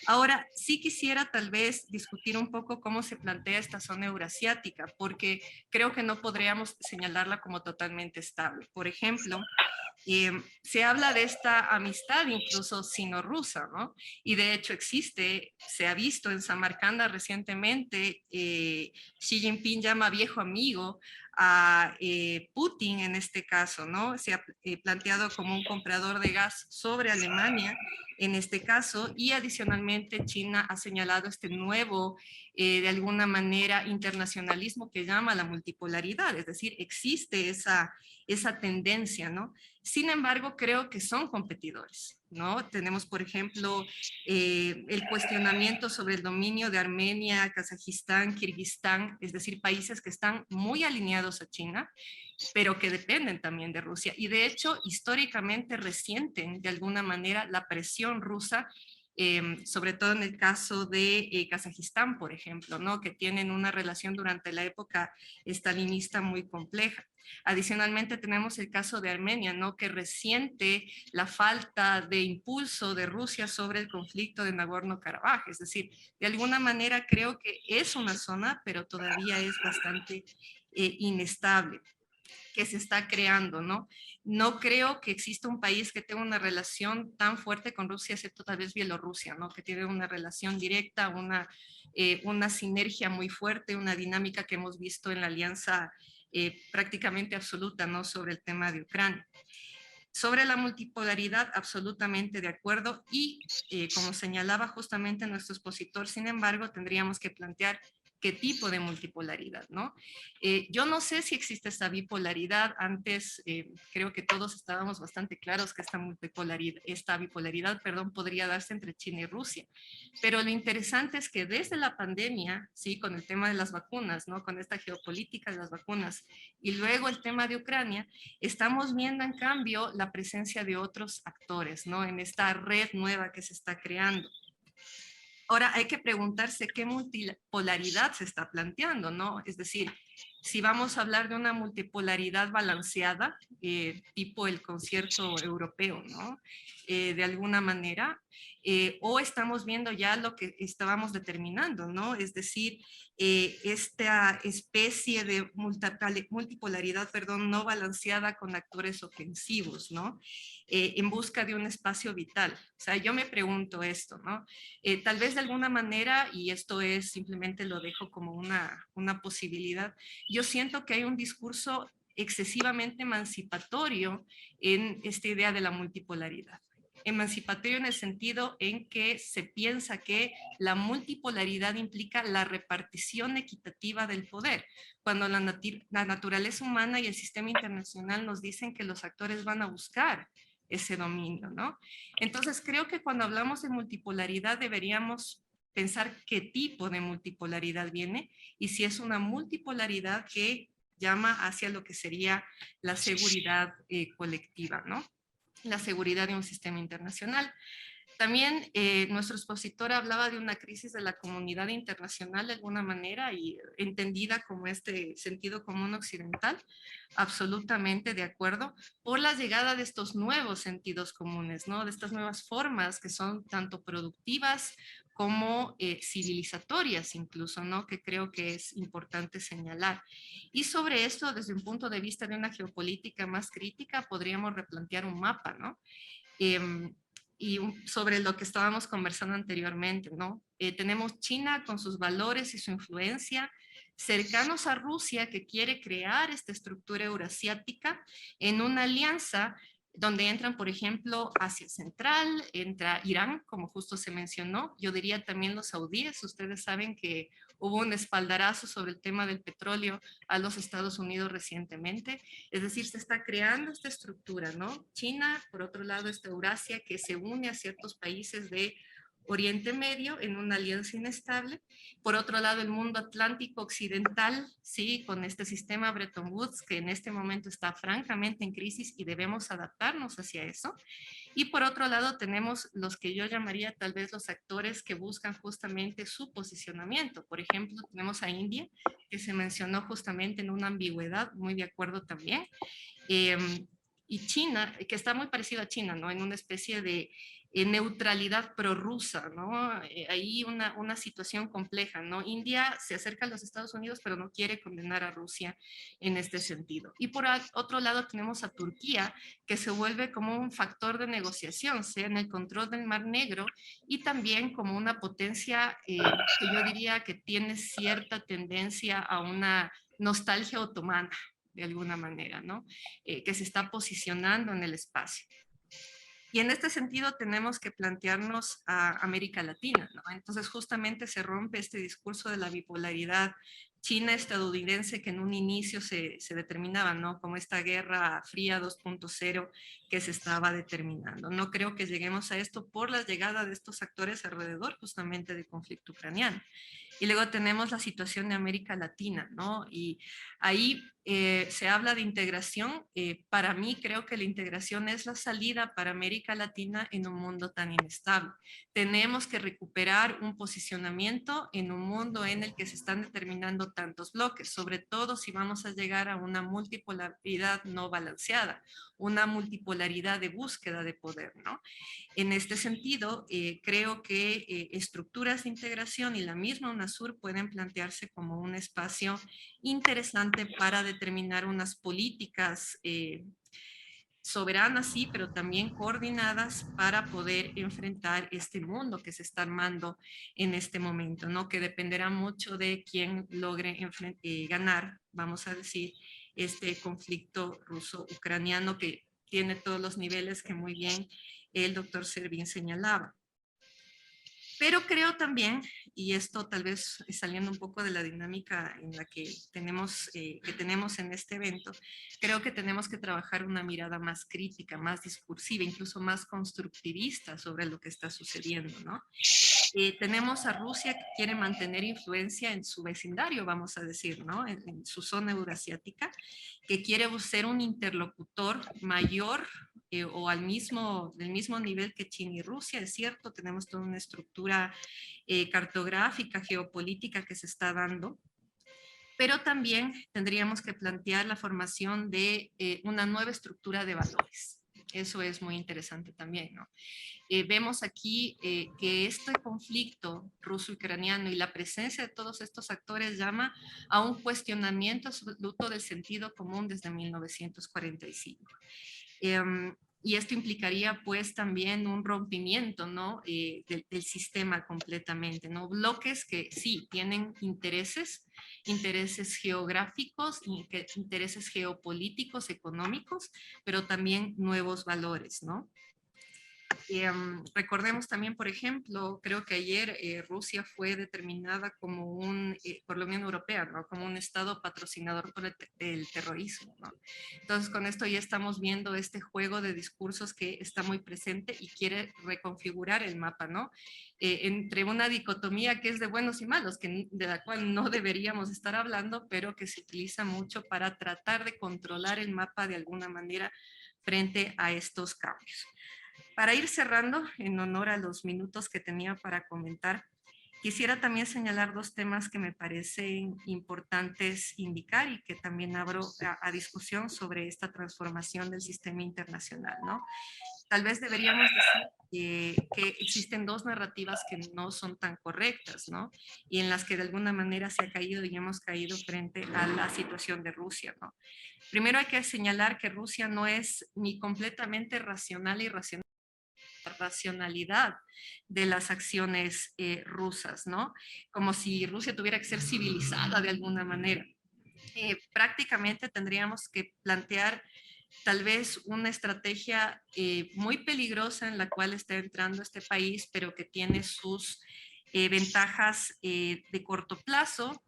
[SPEAKER 4] Ahora, sí quisiera tal vez discutir un poco cómo se plantea esta zona eurasiática, porque creo que no podríamos señalarla como totalmente estable. Por ejemplo, se habla de esta amistad incluso sino-rusa, ¿no? Y de hecho existe, se ha visto en Samarcanda recientemente, Xi Jinping llama viejo amigo a Putin en este caso, ¿no? Se ha planteado como un comprador de gas sobre Alemania en este caso, y adicionalmente China ha señalado este nuevo, de alguna manera, internacionalismo que llama la multipolaridad, es decir, existe esa tendencia, ¿no? Sin embargo, creo que son competidores, ¿no? Tenemos, por ejemplo, el cuestionamiento sobre el dominio de Armenia, Kazajistán, Kirguistán, es decir, países que están muy alineados a China, pero que dependen también de Rusia. Y de hecho, históricamente resienten de alguna manera la presión rusa, sobre todo en el caso de Kazajistán, por ejemplo, ¿no? Que tienen una relación durante la época estalinista muy compleja. Adicionalmente tenemos el caso de Armenia, ¿no? Que resiente la falta de impulso de Rusia sobre el conflicto de Nagorno-Karabaj. Es decir, de alguna manera creo que es una zona, pero todavía es bastante inestable, que se está creando, ¿no? No creo que exista un país que tenga una relación tan fuerte con Rusia, excepto tal vez Bielorrusia, ¿no? Que tiene una relación directa, una sinergia muy fuerte, una dinámica que hemos visto en la alianza prácticamente absoluta, ¿no? Sobre el tema de Ucrania. Sobre la multipolaridad, absolutamente de acuerdo, y como señalaba justamente nuestro expositor, sin embargo, tendríamos que plantear qué tipo de multipolaridad, ¿no? Yo no sé si existe esta bipolaridad. Antes creo que todos estábamos bastante claros que esta bipolaridad, podría darse entre China y Rusia. Pero lo interesante es que desde la pandemia, sí, con el tema de las vacunas, ¿no? Con esta geopolítica de las vacunas, y luego el tema de Ucrania, estamos viendo en cambio la presencia de otros actores, ¿no? En esta red nueva que se está creando. Ahora hay que preguntarse qué multipolaridad se está planteando, ¿no? Es decir, si vamos a hablar de una multipolaridad balanceada, tipo el concierto europeo, ¿no? De alguna manera, o estamos viendo ya lo que estábamos determinando, ¿no? Es decir, esta especie de multipolaridad, no balanceada con actores ofensivos, ¿no? En busca de un espacio vital. O sea, yo me pregunto esto, ¿no? Tal vez de alguna manera, y esto es simplemente lo dejo como una posibilidad, yo siento que hay un discurso excesivamente emancipatorio en esta idea de la multipolaridad. emancipatorio en el sentido en que se piensa que la multipolaridad implica la repartición equitativa del poder, cuando la naturaleza humana y el sistema internacional nos dicen que los actores van a buscar ese dominio, ¿no? Entonces creo que cuando hablamos de multipolaridad deberíamos pensar qué tipo de multipolaridad viene y si es una multipolaridad que llama hacia lo que sería la seguridad colectiva, ¿no? La seguridad de un sistema internacional. También nuestro expositor hablaba de una crisis de la comunidad internacional de alguna manera y entendida como este sentido común occidental, absolutamente de acuerdo, por la llegada de estos nuevos sentidos comunes, ¿no? De estas nuevas formas que son tanto productivas como civilizatorias incluso, ¿no? Que creo que es importante señalar. Y sobre esto, desde un punto de vista de una geopolítica más crítica, podríamos replantear un mapa, ¿no? Y sobre lo que estábamos conversando anteriormente, ¿no? Tenemos China con sus valores y su influencia, cercanos a Rusia que quiere crear esta estructura eurasiática en una alianza donde entran, por ejemplo, Asia Central, entra Irán, como justo se mencionó, yo diría también los saudíes, ustedes saben que hubo un espaldarazo sobre el tema del petróleo a los Estados Unidos recientemente, es decir, se está creando esta estructura, ¿no? China, por otro lado, esta Eurasia que se une a ciertos países de Oriente Medio en una alianza inestable. Por otro lado, el mundo atlántico occidental, sí, con este sistema Bretton Woods que en este momento está francamente en crisis y debemos adaptarnos hacia eso. Y por otro lado tenemos los que yo llamaría tal vez los actores que buscan justamente su posicionamiento. Por ejemplo, tenemos a India, que se mencionó justamente en una ambigüedad, muy de acuerdo también. Y China, que está muy parecido a China, ¿no? En una especie de neutralidad prorrusa, ¿no? Ahí una situación compleja, ¿no? India se acerca a los Estados Unidos, pero no quiere condenar a Rusia en este sentido. Y por otro lado tenemos a Turquía, que se vuelve como un factor de negociación, sea en el control del Mar Negro y también como una potencia que yo diría que tiene cierta tendencia a una nostalgia otomana, de alguna manera, ¿no? Que se está posicionando en el espacio. Y en este sentido tenemos que plantearnos a América Latina, ¿no? Entonces justamente se rompe este discurso de la bipolaridad China-estadounidense que en un inicio se determinaba, ¿no? Como esta guerra fría 2.0 que se estaba determinando. No creo que lleguemos a esto por la llegada de estos actores alrededor justamente del conflicto ucraniano. Y luego tenemos la situación de América Latina, ¿no? Y ahí se habla de integración. Para mí creo que la integración es la salida para América Latina en un mundo tan inestable. Tenemos que recuperar un posicionamiento en un mundo en el que se están determinando tantos bloques, sobre todo si vamos a llegar a una multipolaridad no balanceada, una multipolaridad de búsqueda de poder, ¿no? En este sentido, creo que estructuras de integración y la misma UNASUR pueden plantearse como un espacio interesante para determinar unas políticas soberanas, sí, pero también coordinadas para poder enfrentar este mundo que se está armando en este momento, ¿no? Que dependerá mucho de quién logre ganar, vamos a decir, este conflicto ruso-ucraniano que tiene todos los niveles que muy bien el doctor Servín señalaba. Pero creo también, y esto tal vez saliendo un poco de la dinámica en la que tenemos en este evento, creo que tenemos que trabajar una mirada más crítica, más discursiva, incluso más constructivista sobre lo que está sucediendo, ¿no? Tenemos a Rusia que quiere mantener influencia en su vecindario, vamos a decir, ¿no? En su zona eurasiática, que quiere ser un interlocutor mayor o del mismo nivel que China y Rusia, es cierto, tenemos toda una estructura cartográfica, geopolítica que se está dando, pero también tendríamos que plantear la formación de una nueva estructura de valores. Eso es muy interesante también, ¿no? Vemos aquí que este conflicto ruso-ucraniano y la presencia de todos estos actores llama a un cuestionamiento absoluto del sentido común desde 1945. Y esto implicaría pues también un rompimiento, ¿no? Del sistema completamente, ¿no? Bloques que sí tienen intereses geográficos, intereses geopolíticos, económicos, pero también nuevos valores, ¿no? Recordemos también, por ejemplo, creo que ayer Rusia fue determinada como por la Unión Europea, ¿no? Como un estado patrocinador por el terrorismo, ¿no? Entonces, con esto ya estamos viendo este juego de discursos que está muy presente y quiere reconfigurar el mapa, ¿no? Entre una dicotomía que es de buenos y malos, de la cual no deberíamos estar hablando, pero que se utiliza mucho para tratar de controlar el mapa de alguna manera frente a estos cambios. Para ir cerrando, en honor a los minutos que tenía para comentar, quisiera también señalar dos temas que me parecen importantes indicar y que también abro a discusión sobre esta transformación del sistema internacional, ¿no? Tal vez deberíamos decir que existen dos narrativas que no son tan correctas, ¿no? Y en las que de alguna manera se ha caído y hemos caído frente a la situación de Rusia, ¿no? Primero hay que señalar que Rusia no es ni completamente racional racionalidad de las acciones rusas, ¿no? Como si Rusia tuviera que ser civilizada de alguna manera. Prácticamente tendríamos que plantear tal vez una estrategia muy peligrosa en la cual está entrando este país, pero que tiene sus ventajas de corto plazo,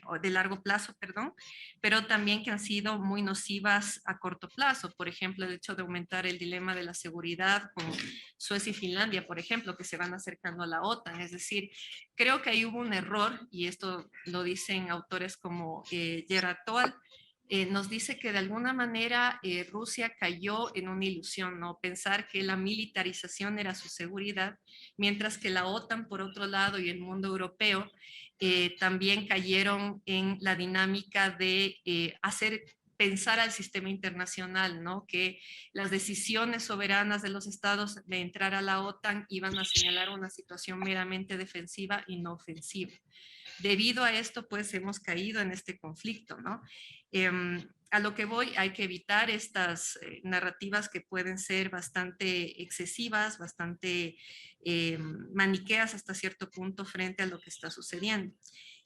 [SPEAKER 4] o de largo plazo, perdón, pero también que han sido muy nocivas a corto plazo. Por ejemplo, el hecho de aumentar el dilema de la seguridad con Suecia y Finlandia, por ejemplo, que se van acercando a la OTAN. Es decir, creo que ahí hubo un error, y esto lo dicen autores como Gerard Toal, nos dice que de alguna manera Rusia cayó en una ilusión, ¿no? Pensar que la militarización era su seguridad, mientras que la OTAN, por otro lado, y el mundo europeo también cayeron en la dinámica de hacer pensar al sistema internacional, ¿no? Que las decisiones soberanas de los estados de entrar a la OTAN iban a señalar una situación meramente defensiva y no ofensiva. Debido a esto, pues hemos caído en este conflicto, ¿no? A lo que voy, hay que evitar estas narrativas que pueden ser bastante excesivas, bastante maniqueas hasta cierto punto frente a lo que está sucediendo.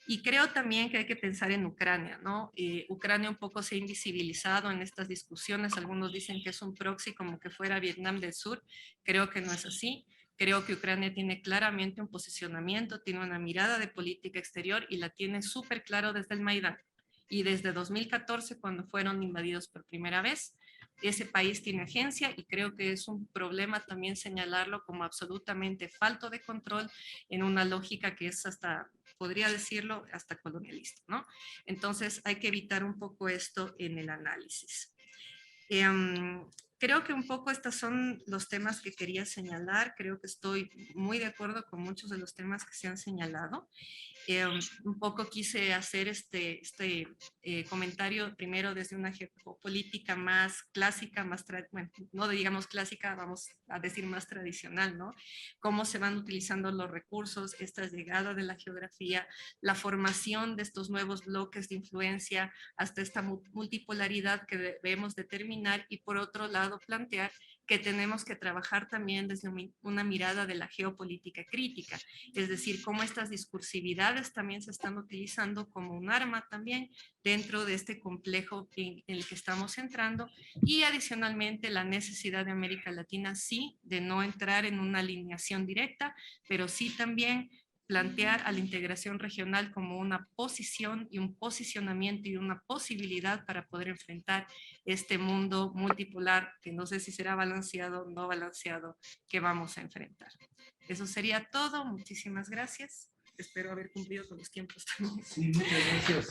[SPEAKER 4] Y creo también que hay que pensar en Ucrania, ¿no? Ucrania un poco se ha invisibilizado en estas discusiones. Algunos dicen que es un proxy como que fuera Vietnam del Sur. Creo que no es así. Creo que Ucrania tiene claramente un posicionamiento, tiene una mirada de política exterior y la tiene súper claro desde el Maidán. Y desde 2014, cuando fueron invadidos por primera vez, ese país tiene agencia y creo que es un problema también señalarlo como absolutamente falto de control en una lógica que es hasta, podría decirlo, hasta colonialista, ¿no? Entonces hay que evitar un poco esto en el análisis. Creo que un poco estos son los temas que quería señalar. Creo que estoy muy de acuerdo con muchos de los temas que se han señalado. Un poco quise hacer este comentario primero desde una geopolítica más clásica, bueno, no digamos clásica, vamos a decir más tradicional, ¿no? Cómo se van utilizando los recursos, esta llegada de la geografía, la formación de estos nuevos bloques de influencia, hasta esta multipolaridad que debemos determinar y por otro lado plantear que tenemos que trabajar también desde una mirada de la geopolítica crítica, es decir, cómo estas discursividades también se están utilizando como un arma también dentro de este complejo en el que estamos entrando y adicionalmente la necesidad de América Latina sí de no entrar en una alineación directa, pero sí también plantear a la integración regional como una posición y un posicionamiento y una posibilidad para poder enfrentar este mundo multipolar que no sé si será balanceado o no balanceado que vamos a enfrentar. Eso sería todo. Muchísimas gracias. Espero haber cumplido con los tiempos también.
[SPEAKER 2] Sí, muchas gracias.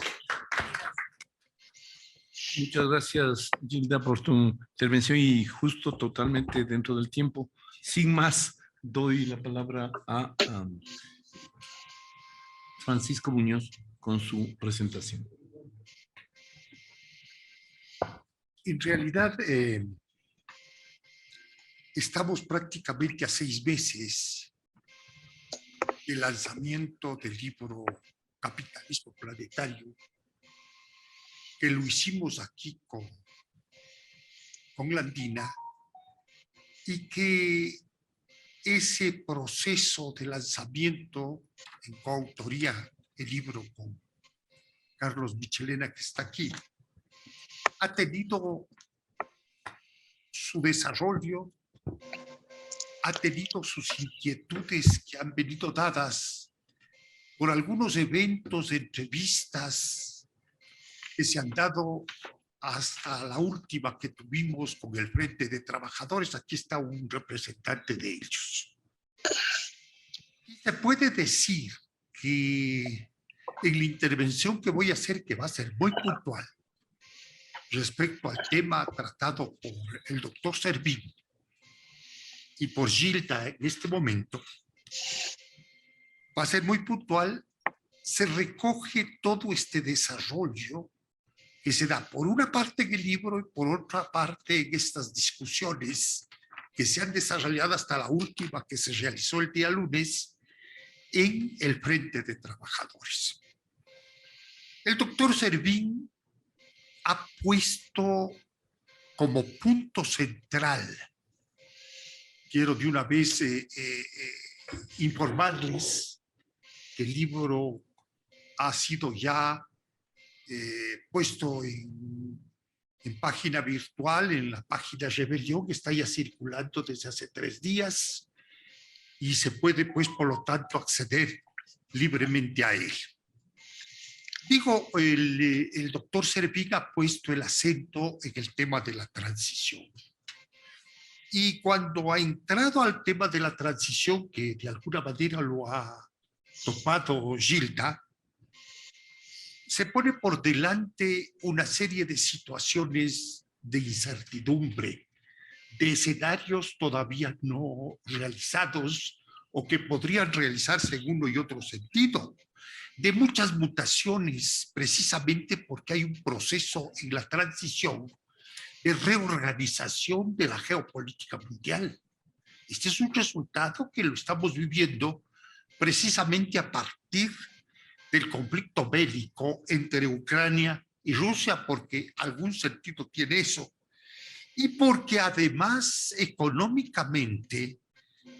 [SPEAKER 2] Muchas gracias, Gilda, por tu intervención y justo totalmente dentro del tiempo. Sin más, doy la palabra a Francisco Muñoz con su presentación.
[SPEAKER 5] En realidad, estamos prácticamente a 6 meses del lanzamiento del libro Capitalismo Planetario, que lo hicimos aquí con Landina, y que ese proceso de lanzamiento en coautoría el libro con Carlos Michelena, que está aquí, ha tenido su desarrollo ha tenido sus inquietudes que han venido dadas por algunos eventos, entrevistas que se han dado hasta la última que tuvimos con el Frente de Trabajadores. Aquí está un representante de ellos. Y se puede decir que en la intervención que voy a hacer, que va a ser muy puntual, respecto al tema tratado por el doctor Servín y por Gilda en este momento, va a ser muy puntual. Se recoge todo este desarrollo que se da por una parte en el libro y por otra parte en estas discusiones que se han desarrollado hasta la última que se realizó el día lunes en el Frente de Trabajadores. El doctor Servín ha puesto como punto central, quiero de una vez informarles que el libro ha sido ya puesto en página virtual, en la página Rebelión, que está ya circulando desde hace 3 días y se puede, pues, por lo tanto, acceder libremente a él. Digo, el doctor Servín ha puesto el acento en el tema de la transición. Y cuando ha entrado al tema de la transición, que de alguna manera lo ha topado Gilda, se pone por delante una serie de situaciones de incertidumbre, de escenarios todavía no realizados o que podrían realizarse en uno y otro sentido, de muchas mutaciones, precisamente porque hay un proceso en la transición de reorganización de la geopolítica mundial. Este es un resultado que lo estamos viviendo precisamente a partir del conflicto bélico entre Ucrania y Rusia, porque algún sentido tiene eso, y porque además económicamente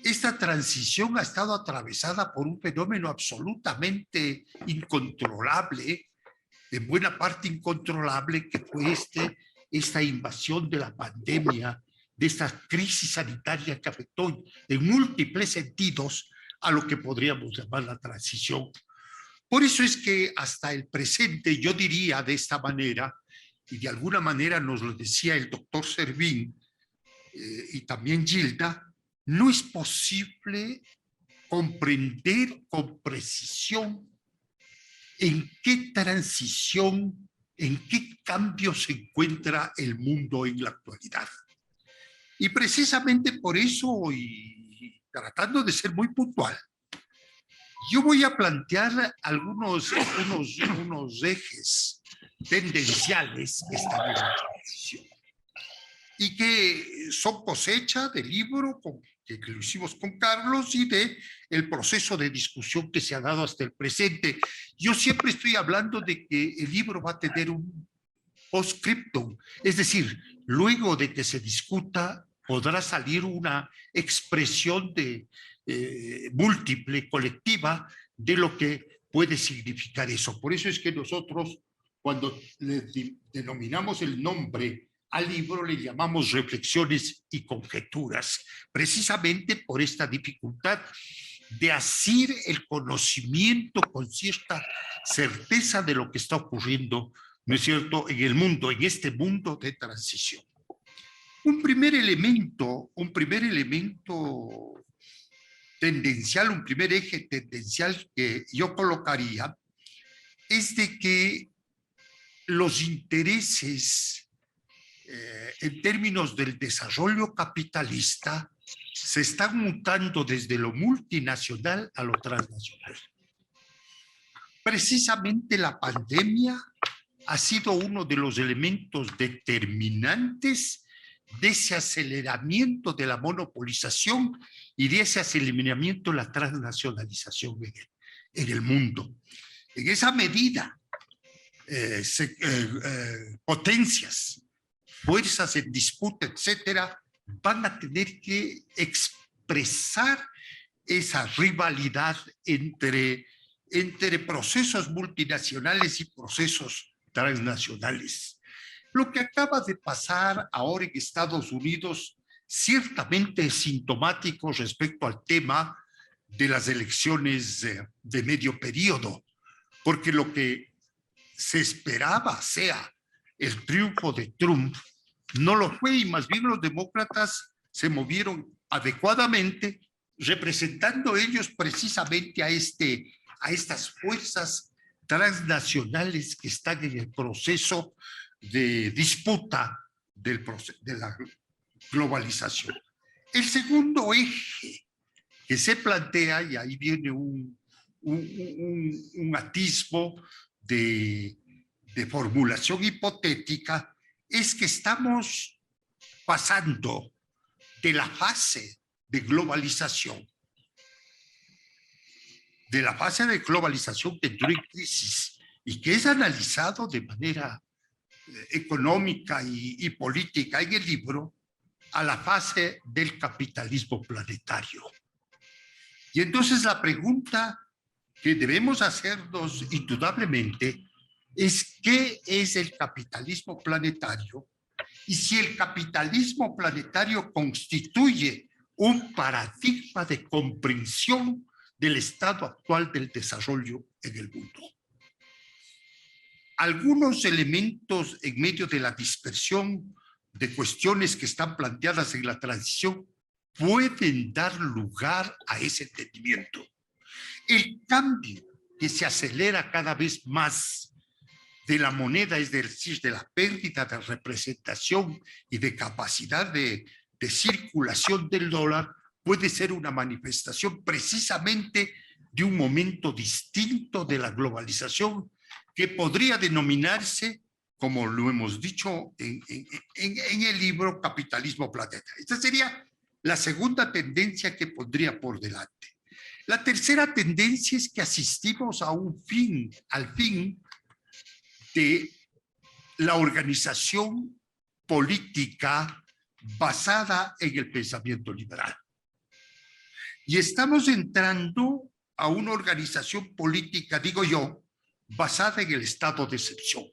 [SPEAKER 5] esta transición ha estado atravesada por un fenómeno absolutamente incontrolable, en buena parte incontrolable, que fue esta invasión de la pandemia, de esta crisis sanitaria que afectó en múltiples sentidos a lo que podríamos llamar la transición. Por eso es que hasta el presente, yo diría de esta manera, y de alguna manera nos lo decía el doctor Servín y también Gilda, no es posible comprender con precisión en qué transición, en qué cambio se encuentra el mundo en la actualidad. Y precisamente por eso, y tratando de ser muy puntual, yo voy a plantear unos ejes tendenciales que están en la transición y que son cosecha del libro que lo hicimos con Carlos y de el proceso de discusión que se ha dado hasta el presente. Yo siempre estoy hablando de que el libro va a tener un postscriptum, es decir, luego de que se discuta podrá salir una expresión de múltiple, colectiva, de lo que puede significar eso. Por eso es que nosotros, cuando le denominamos el nombre al libro, le llamamos Reflexiones y Conjeturas, precisamente por esta dificultad de asir el conocimiento con cierta certeza de lo que está ocurriendo, ¿no es cierto?, en el mundo, en este mundo de transición. Un primer elemento tendencial, un primer eje tendencial que yo colocaría es de que los intereses en términos del desarrollo capitalista se están mutando desde lo multinacional a lo transnacional. Precisamente la pandemia ha sido uno de los elementos determinantes de ese aceleramiento de la monopolización y de ese aceleramiento de la transnacionalización en el mundo. En esa medida, potencias, fuerzas en disputa, etcétera, van a tener que expresar esa rivalidad entre procesos multinacionales y procesos transnacionales. Lo que acaba de pasar ahora en Estados Unidos ciertamente sintomático respecto al tema de las elecciones de medio periodo, porque lo que se esperaba sea el triunfo de Trump no lo fue, y más bien los demócratas se movieron adecuadamente, representando ellos precisamente a estas fuerzas transnacionales que están en el proceso de disputa de la globalización. El segundo eje que se plantea, y ahí viene un atisbo de formulación hipotética, es que estamos pasando de la fase de globalización, que entró en crisis y que es analizado de manera económica y política en el libro, a la fase del capitalismo planetario. Y entonces la pregunta que debemos hacernos indudablemente es ¿qué es el capitalismo planetario? Y si el capitalismo planetario constituye un paradigma de comprensión del estado actual del desarrollo en el mundo. Algunos elementos en medio de la dispersión de cuestiones que están planteadas en la transición pueden dar lugar a ese entendimiento. El cambio que se acelera cada vez más de la moneda, es decir, de la pérdida de representación y de capacidad de circulación del dólar, puede ser una manifestación precisamente de un momento distinto de la globalización que podría denominarse, como lo hemos dicho en el libro, capitalismo planetario. Esta sería la segunda tendencia que pondría por delante. La tercera tendencia es que asistimos a al fin de la organización política basada en el pensamiento liberal. Y estamos entrando a una organización política, digo yo, basada en el estado de excepción.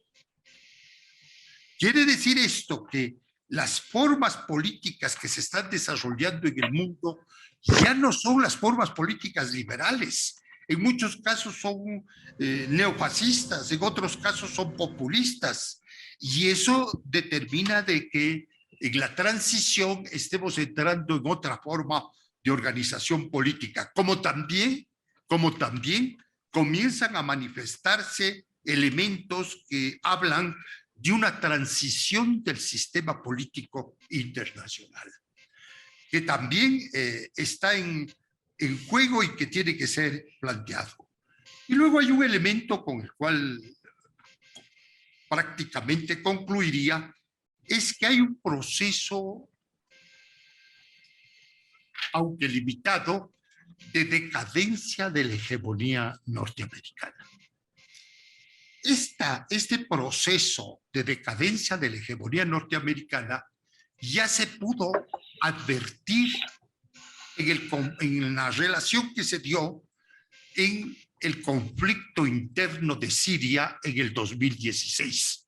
[SPEAKER 5] Quiere decir esto que las formas políticas que se están desarrollando en el mundo ya no son las formas políticas liberales. En muchos casos son neofascistas, en otros casos son populistas. Y eso determina de que en la transición estemos entrando en otra forma de organización política, como también comienzan a manifestarse elementos que hablan de una transición del sistema político internacional, que también está en juego y que tiene que ser planteado. Y luego hay un elemento con el cual prácticamente concluiría, es que hay un proceso, aunque limitado, de decadencia de la hegemonía norteamericana. Este proceso de decadencia de la hegemonía norteamericana ya se pudo advertir en la relación que se dio en el conflicto interno de Siria en el 2016,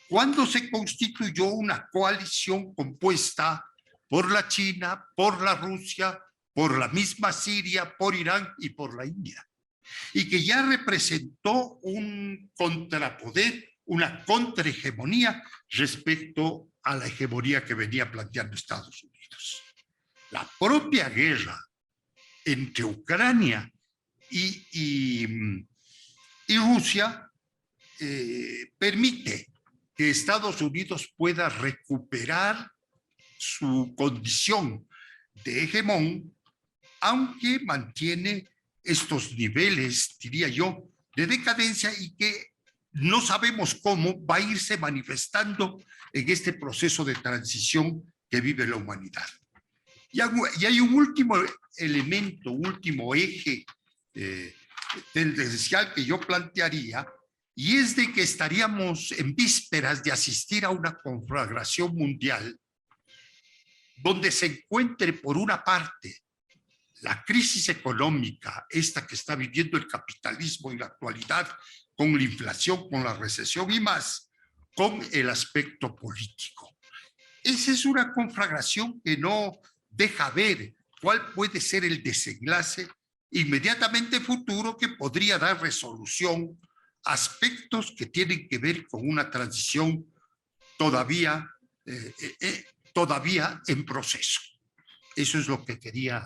[SPEAKER 5] cuando se constituyó una coalición compuesta por la China, por la Rusia, por la misma Siria, por Irán y por la India, y que ya representó un contrapoder, una contrahegemonía respecto a la hegemonía que venía planteando Estados Unidos. La propia guerra entre Ucrania y Rusia permite que Estados Unidos pueda recuperar su condición de hegemón, aunque mantiene estos niveles, diría yo, de decadencia y que no sabemos cómo va a irse manifestando en este proceso de transición que vive la humanidad. Y hay un último elemento, último eje tendencial que yo plantearía, y es de que estaríamos en vísperas de asistir a una conflagración mundial donde se encuentre, por una parte, la crisis económica, esta que está viviendo el capitalismo en la actualidad, con la inflación, con la recesión y más, con el aspecto político. esa es una conflagración que no deja ver cuál puede ser el desenlace inmediatamente futuro que podría dar resolución a aspectos que tienen que ver con una transición todavía en proceso. Eso es lo que quería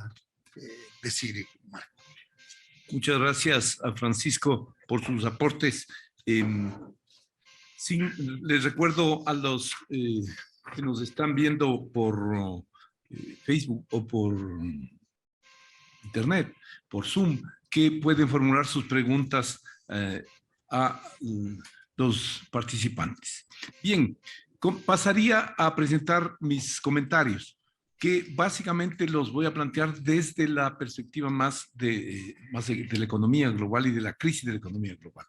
[SPEAKER 5] decir, Marco.
[SPEAKER 2] Muchas gracias a Francisco por sus aportes. Sí, les recuerdo a los que nos están viendo por Facebook o por Internet, por Zoom, que pueden formular sus preguntas a los participantes. Bien, pasaría a presentar mis comentarios, que básicamente los voy a plantear desde la perspectiva más de la economía global y de la crisis de la economía global.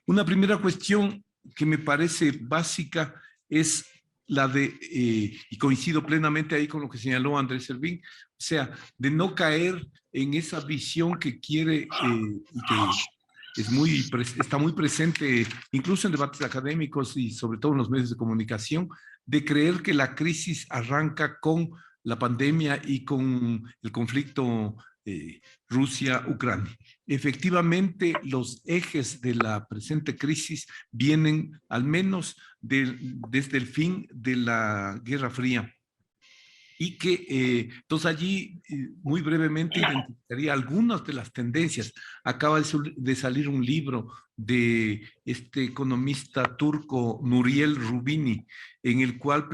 [SPEAKER 2] Una primera cuestión que me parece básica es la de, y coincido plenamente ahí con lo que señaló Andrés Servín, o sea, de no caer en esa visión que quiere y que está muy presente incluso en debates académicos y sobre todo en los medios de comunicación, de creer que la crisis arranca con la pandemia y con el conflicto Rusia-Ucrania. Efectivamente, los ejes de la presente crisis vienen al menos desde el fin de la Guerra Fría. Y que entonces allí muy brevemente identificaría algunas de las tendencias. Acaba de salir un libro de este economista turco Nuriel Rubini, en el cual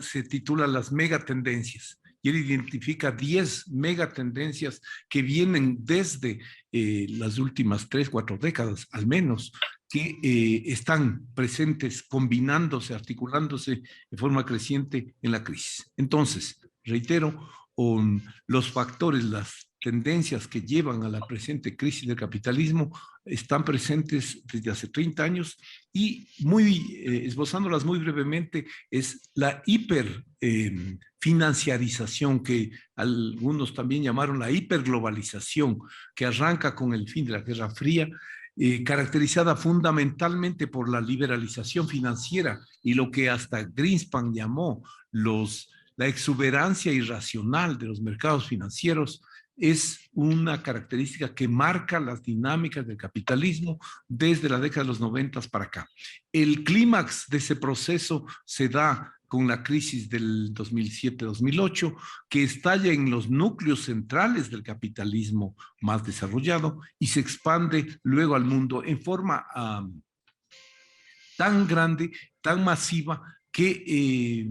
[SPEAKER 2] se titula Las megatendencias. Y él identifica 10 megatendencias que vienen desde las últimas 3, 4 décadas, al menos, que están presentes, combinándose, articulándose de forma creciente en la crisis. Entonces, reitero, los factores, las tendencias que llevan a la presente crisis del capitalismo están presentes desde hace 30 años y esbozándolas muy brevemente es la hiperfinanciarización que algunos también llamaron la hiperglobalización, que arranca con el fin de la Guerra Fría, caracterizada fundamentalmente por la liberalización financiera y lo que hasta Greenspan llamó la exuberancia irracional de los mercados financieros, es una característica que marca las dinámicas del capitalismo desde la década de los 90 para acá. El clímax de ese proceso se da con la crisis del 2007-2008, que estalla en los núcleos centrales del capitalismo más desarrollado y se expande luego al mundo en forma tan grande, tan masiva, que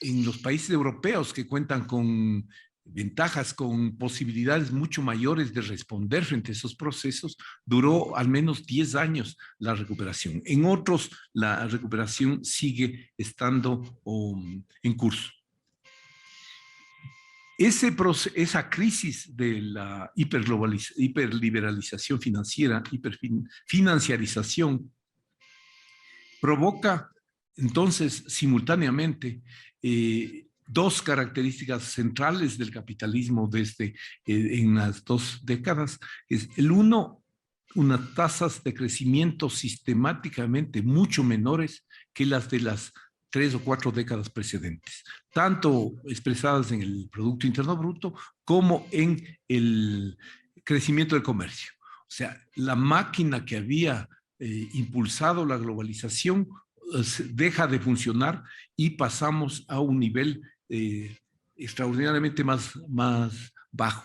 [SPEAKER 2] en los países europeos que cuentan con ventajas, con posibilidades mucho mayores de responder frente a esos procesos, duró al menos 10 años la recuperación. En otros, la recuperación sigue estando en curso. Esa crisis de la hiperliberalización financiera, hiperfinanciarización, provoca entonces simultáneamente dos características centrales del capitalismo en las 2 décadas. Es el uno, unas tasas de crecimiento sistemáticamente mucho menores que las de las 3 o 4 décadas precedentes, tanto expresadas en el Producto Interno Bruto como en el crecimiento del comercio. O sea, la máquina que había impulsado la globalización deja de funcionar y pasamos a un nivel extraordinariamente más bajo.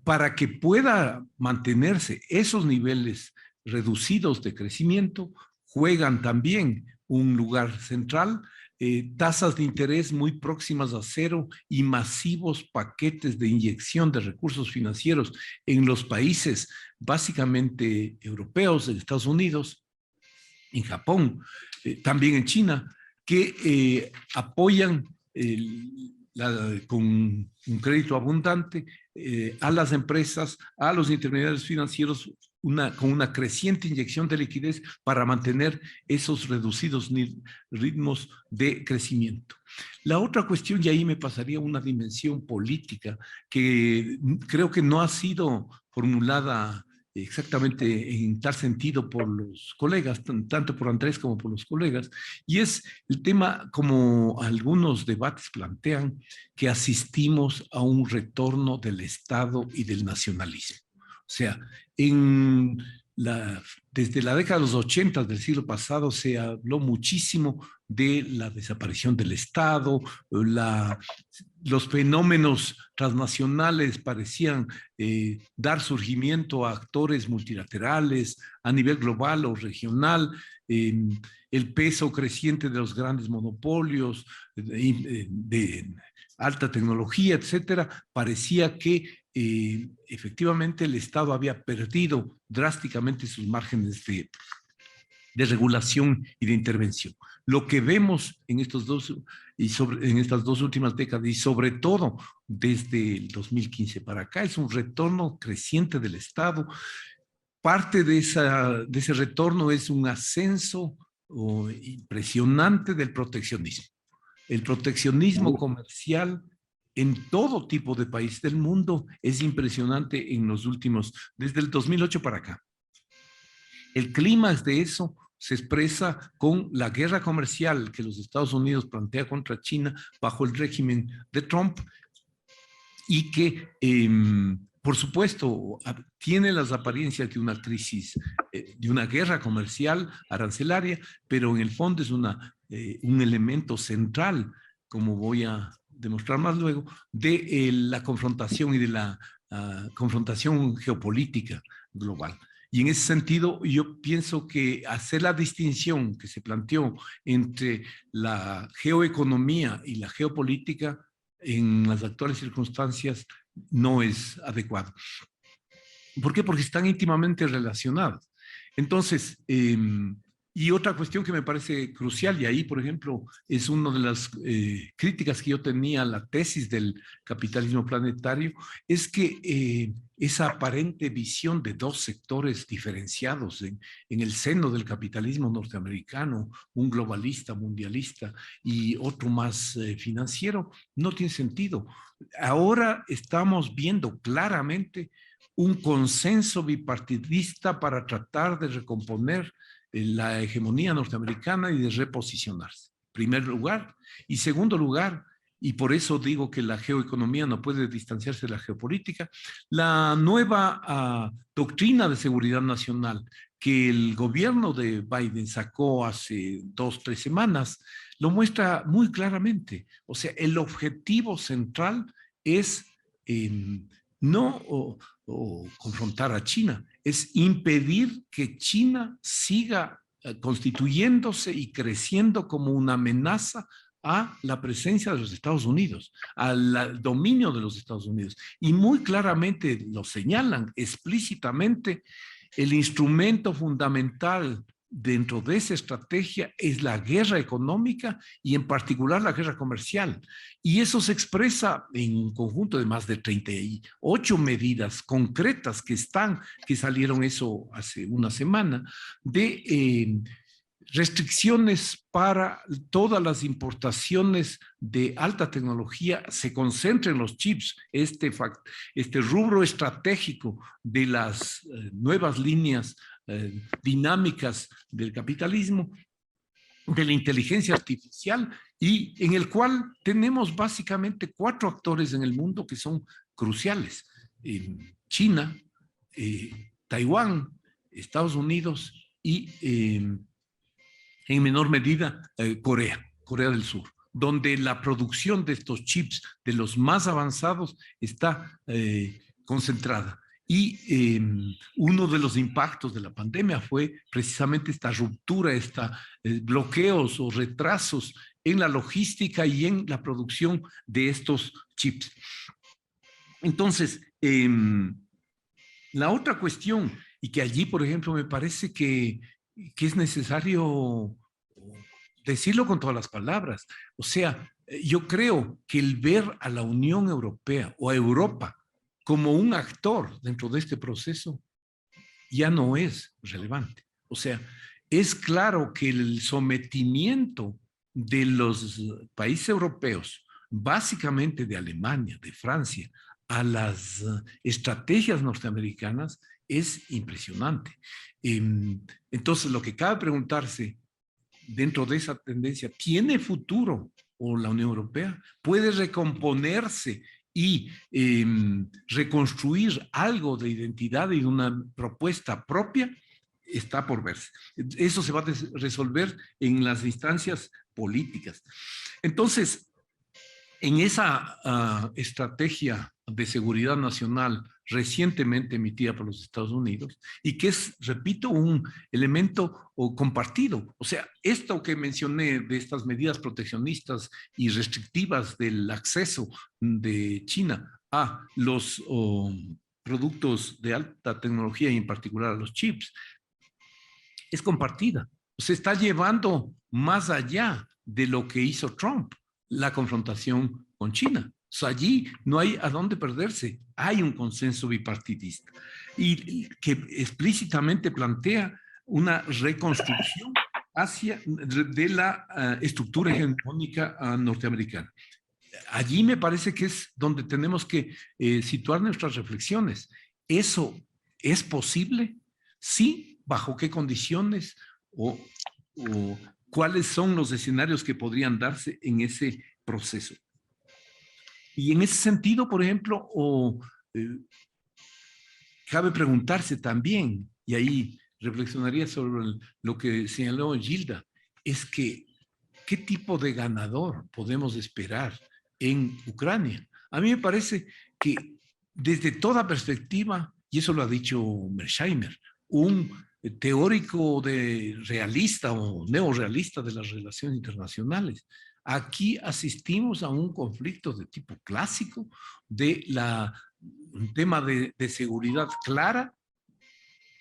[SPEAKER 2] Para que pueda mantenerse esos niveles reducidos de crecimiento, juegan también un lugar central, tasas de interés muy próximas a cero y masivos paquetes de inyección de recursos financieros en los países básicamente europeos, en Estados Unidos, en Japón, también en China, que apoyan con un crédito abundante a las empresas, a los intermediarios financieros, con una creciente inyección de liquidez para mantener esos reducidos ritmos de crecimiento. La otra cuestión, y ahí me pasaría una dimensión política que creo que no ha sido formulada exactamente en tal sentido por los colegas, tanto por Andrés como por los colegas, y es el tema, como algunos debates plantean, que asistimos a un retorno del Estado y del nacionalismo. O sea, desde la década de los 80 del siglo pasado se habló muchísimo de la desaparición del Estado, los fenómenos transnacionales parecían dar surgimiento a actores multilaterales a nivel global o regional, el peso creciente de los grandes monopolios de alta tecnología, etcétera, parecía que efectivamente el Estado había perdido drásticamente sus márgenes de regulación y de intervención. Lo que vemos en estas dos últimas décadas y sobre todo desde el 2015 para acá es un retorno creciente del Estado. Parte de ese retorno es un ascenso impresionante del proteccionismo. El proteccionismo comercial en todo tipo de país del mundo es impresionante desde el 2008 para acá. El clímax de eso se expresa con la guerra comercial que los Estados Unidos plantea contra China bajo el régimen de Trump y que, por supuesto, tiene las apariencias de una crisis, de una guerra comercial arancelaria, pero en el fondo es un elemento central, como voy a demostrar más luego, de la confrontación y de la confrontación geopolítica global. Y en ese sentido, yo pienso que hacer la distinción que se planteó entre la geoeconomía y la geopolítica en las actuales circunstancias no es adecuado. ¿Por qué? Porque están íntimamente relacionadas. Entonces, y otra cuestión que me parece crucial, y ahí, por ejemplo, es una de las críticas que yo tenía a la tesis del capitalismo planetario, es que esa aparente visión de dos sectores diferenciados en el seno del capitalismo norteamericano, un globalista, mundialista y otro más financiero, no tiene sentido. Ahora estamos viendo claramente un consenso bipartidista para tratar de recomponer la hegemonía norteamericana y de reposicionarse, primer lugar. Y segundo lugar, y por eso digo que la geoeconomía no puede distanciarse de la geopolítica, la nueva doctrina de seguridad nacional que el gobierno de Biden sacó hace 2 o 3 semanas, lo muestra muy claramente. O sea, el objetivo central es no confrontar a China, es impedir que China siga constituyéndose y creciendo como una amenaza a la presencia de los Estados Unidos, al dominio de los Estados Unidos. Y muy claramente lo señalan explícitamente, el instrumento fundamental dentro de esa estrategia es la guerra económica y en particular la guerra comercial. Y eso se expresa en un conjunto de más de 38 medidas concretas que salieron eso hace una semana, de restricciones para todas las importaciones de alta tecnología se concentran en los chips, este rubro estratégico de las nuevas líneas dinámicas del capitalismo, de la inteligencia artificial, y en el cual tenemos básicamente 4 actores en el mundo que son cruciales: China, Taiwán, Estados Unidos y en menor medida Corea del Sur, donde la producción de estos chips, de los más avanzados, está concentrada. Y uno de los impactos de la pandemia fue precisamente esta ruptura, bloqueos o retrasos en la logística y en la producción de estos chips. Entonces, la otra cuestión, y que allí, por ejemplo, me parece que es necesario decirlo con todas las palabras. O sea, yo creo que el ver a la Unión Europea o a Europa como un actor dentro de este proceso ya no es relevante. O sea, es claro que el sometimiento de los países europeos, básicamente de Alemania, de Francia, a las estrategias norteamericanas, es impresionante. Entonces, lo que cabe preguntarse dentro de esa tendencia, ¿tiene futuro o la Unión Europea puede recomponerse y reconstruir algo de identidad y de una propuesta propia? Está por verse. Eso se va a resolver en las instancias políticas. Entonces, en esa estrategia de seguridad nacional recientemente emitida por los Estados Unidos y que es, repito, un elemento compartido. O sea, esto que mencioné de estas medidas proteccionistas y restrictivas del acceso de China a los productos de alta tecnología y en particular a los chips, es compartida. Se está llevando más allá de lo que hizo Trump, la confrontación con China. O sea, allí no hay a dónde perderse. Hay un consenso bipartidista y que explícitamente plantea una reconstrucción de la estructura hegemónica norteamericana. Allí me parece que es donde tenemos que situar nuestras reflexiones. ¿Eso es posible? Sí, ¿bajo qué condiciones? ¿O cuáles son los escenarios que podrían darse en ese proceso? Y en ese sentido, por ejemplo, cabe preguntarse también, y ahí reflexionaría sobre lo que señaló Gilda, es que ¿qué tipo de ganador podemos esperar en Ucrania? A mí me parece que desde toda perspectiva, y eso lo ha dicho Mearsheimer, un teórico realista o neorrealista de las relaciones internacionales, aquí asistimos a un conflicto de tipo clásico, un tema de seguridad clara.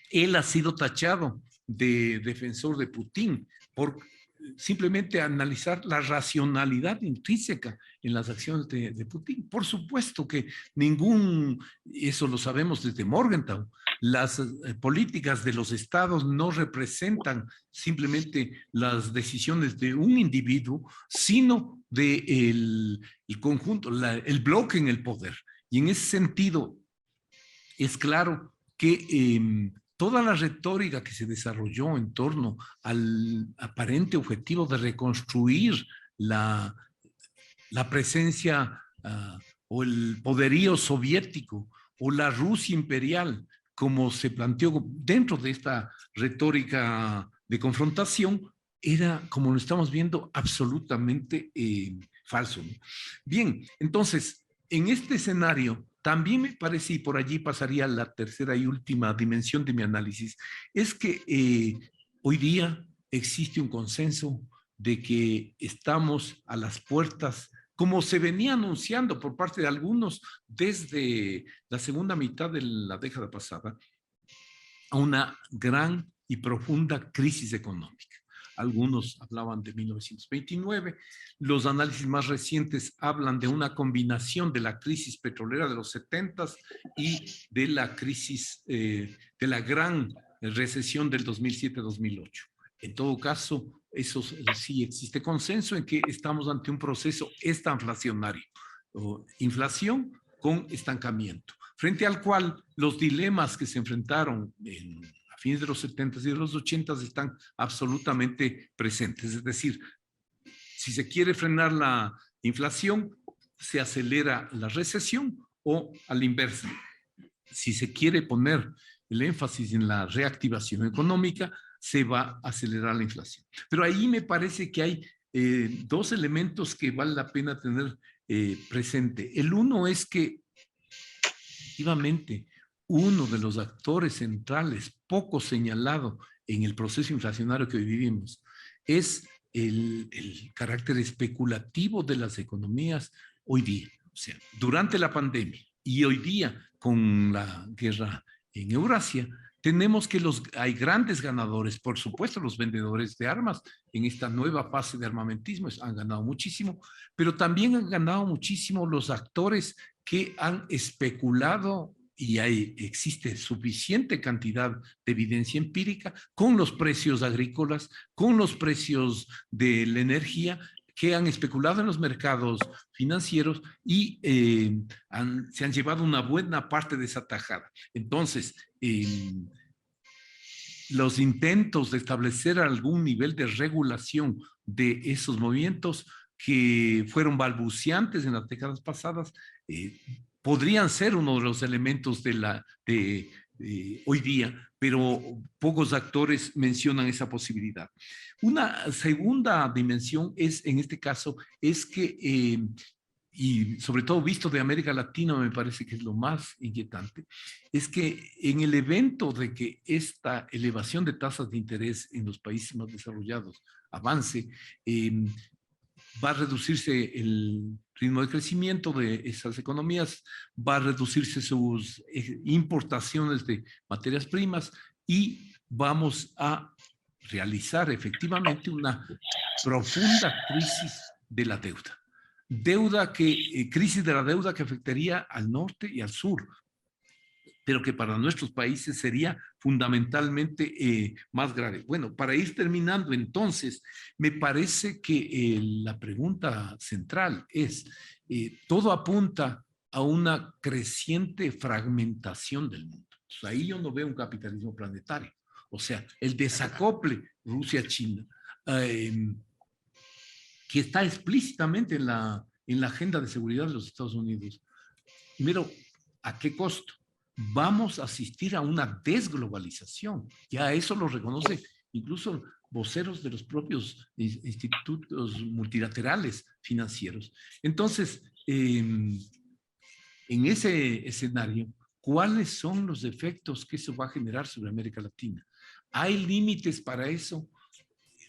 [SPEAKER 2] Él ha sido tachado de defensor de Putin por simplemente analizar la racionalidad intrínseca en las acciones de Putin. Por supuesto que eso lo sabemos desde Morgenthau, las políticas de los estados no representan simplemente las decisiones de un individuo, sino del conjunto, el bloque en el poder. Y en ese sentido, es claro que toda la retórica que se desarrolló en torno al aparente objetivo de reconstruir la presencia o el poderío soviético o la Rusia imperial, como se planteó dentro de esta retórica de confrontación, era, como lo estamos viendo, absolutamente falso, ¿no? Bien, entonces, en este escenario, también me parece, y por allí pasaría la tercera y última dimensión de mi análisis, es que hoy día existe un consenso de que estamos a las puertas, como se venía anunciando por parte de algunos desde la segunda mitad de la década pasada, a una gran y profunda crisis económica. Algunos hablaban de 1929, los análisis más recientes hablan de una combinación de la crisis petrolera de los 70s y de la crisis, de la gran recesión del 2007-2008. En todo caso, eso sí existe consenso en que estamos ante un proceso estanflacionario, o inflación con estancamiento, frente al cual los dilemas que se enfrentaron a fines de los 70s y de los 80s están absolutamente presentes. Es decir, si se quiere frenar la inflación, se acelera la recesión, o a la inversa, si se quiere poner el énfasis en la reactivación económica, se va a acelerar la inflación. Pero ahí me parece que hay dos elementos que vale la pena tener presente. El uno es que, efectivamente, uno de los actores centrales poco señalado en el proceso inflacionario que hoy vivimos es el carácter especulativo de las economías hoy día. O sea, durante la pandemia y hoy día con la guerra en Eurasia, tenemos que hay grandes ganadores, por supuesto los vendedores de armas en esta nueva fase de armamentismo han ganado muchísimo, pero también han ganado muchísimo los actores que han especulado, y existe suficiente cantidad de evidencia empírica, con los precios agrícolas, con los precios de la energía, que han especulado en los mercados financieros y se han llevado una buena parte de esa tajada. Entonces, los intentos de establecer algún nivel de regulación de esos movimientos que fueron balbuceantes en las décadas pasadas, podrían ser uno de los elementos de hoy día, pero pocos actores mencionan esa posibilidad. Una segunda dimensión es, en este caso, es que, y sobre todo visto de América Latina, me parece que es lo más inquietante, es que en el evento de que esta elevación de tasas de interés en los países más desarrollados avance, va a reducirse el ritmo de crecimiento de esas economías, va a reducirse sus importaciones de materias primas y vamos a realizar efectivamente una profunda crisis de la deuda. Crisis de la deuda que afectaría al norte y al sur, pero que para nuestros países sería fundamentalmente más grave. Bueno, para ir terminando entonces, me parece que la pregunta central es, todo apunta a una creciente fragmentación del mundo. Pues ahí yo no veo un capitalismo planetario. O sea, el desacople Rusia-China, que está explícitamente en la agenda de seguridad de los Estados Unidos. Primero, ¿a qué costo? Vamos a asistir a una desglobalización. Ya eso lo reconoce incluso voceros de los propios institutos multilaterales financieros. Entonces, en ese escenario, ¿cuáles son los efectos que eso va a generar sobre América Latina? ¿Hay límites para eso?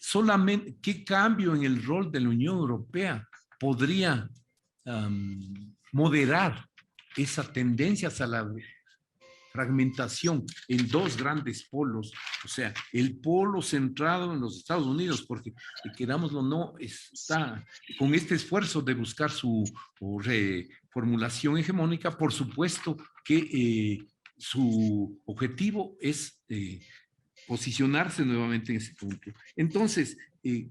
[SPEAKER 2] Solamente, ¿qué cambio en el rol de la Unión Europea podría moderar esa tendencia a la fragmentación en dos grandes polos? O sea, el polo centrado en los Estados Unidos, porque querámoslo o no, está con este esfuerzo de buscar su reformulación hegemónica, por supuesto que su objetivo es posicionarse nuevamente en ese punto. Entonces,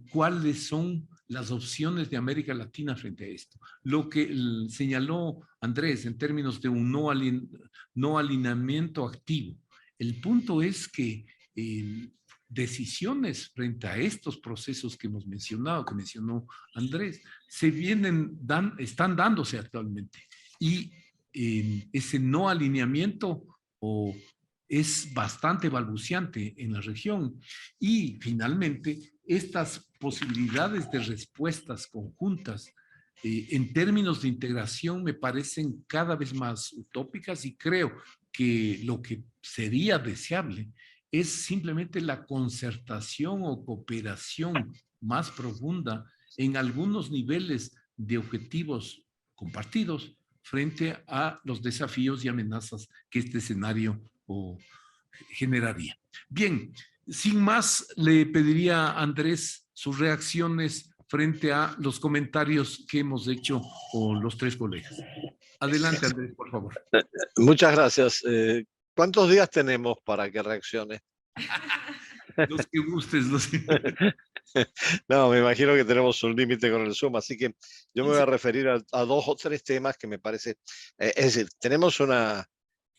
[SPEAKER 2] ¿cuáles son las opciones de América Latina frente a esto? Lo que señaló Andrés en términos de un no alineamiento activo. El punto es que decisiones frente a estos procesos que hemos mencionado, que mencionó Andrés, están dándose actualmente. Y ese no alineamiento es bastante balbuciante en la región. Y finalmente, estas posibilidades de respuestas conjuntas en términos de integración me parecen cada vez más utópicas, y creo que lo que sería deseable es simplemente la concertación o cooperación más profunda en algunos niveles de objetivos compartidos frente a los desafíos y amenazas que este escenario generaría. Bien, sin más, le pediría a Andrés sus reacciones frente a los comentarios que hemos hecho los tres colegas. Adelante, Andrés, por favor.
[SPEAKER 3] Muchas gracias. ¿Cuántos días tenemos para que reaccione?
[SPEAKER 2] Los que gustes.
[SPEAKER 3] No, me imagino que tenemos un límite con el Zoom, así que yo me voy a referir a dos o tres temas que me parece... es decir, tenemos una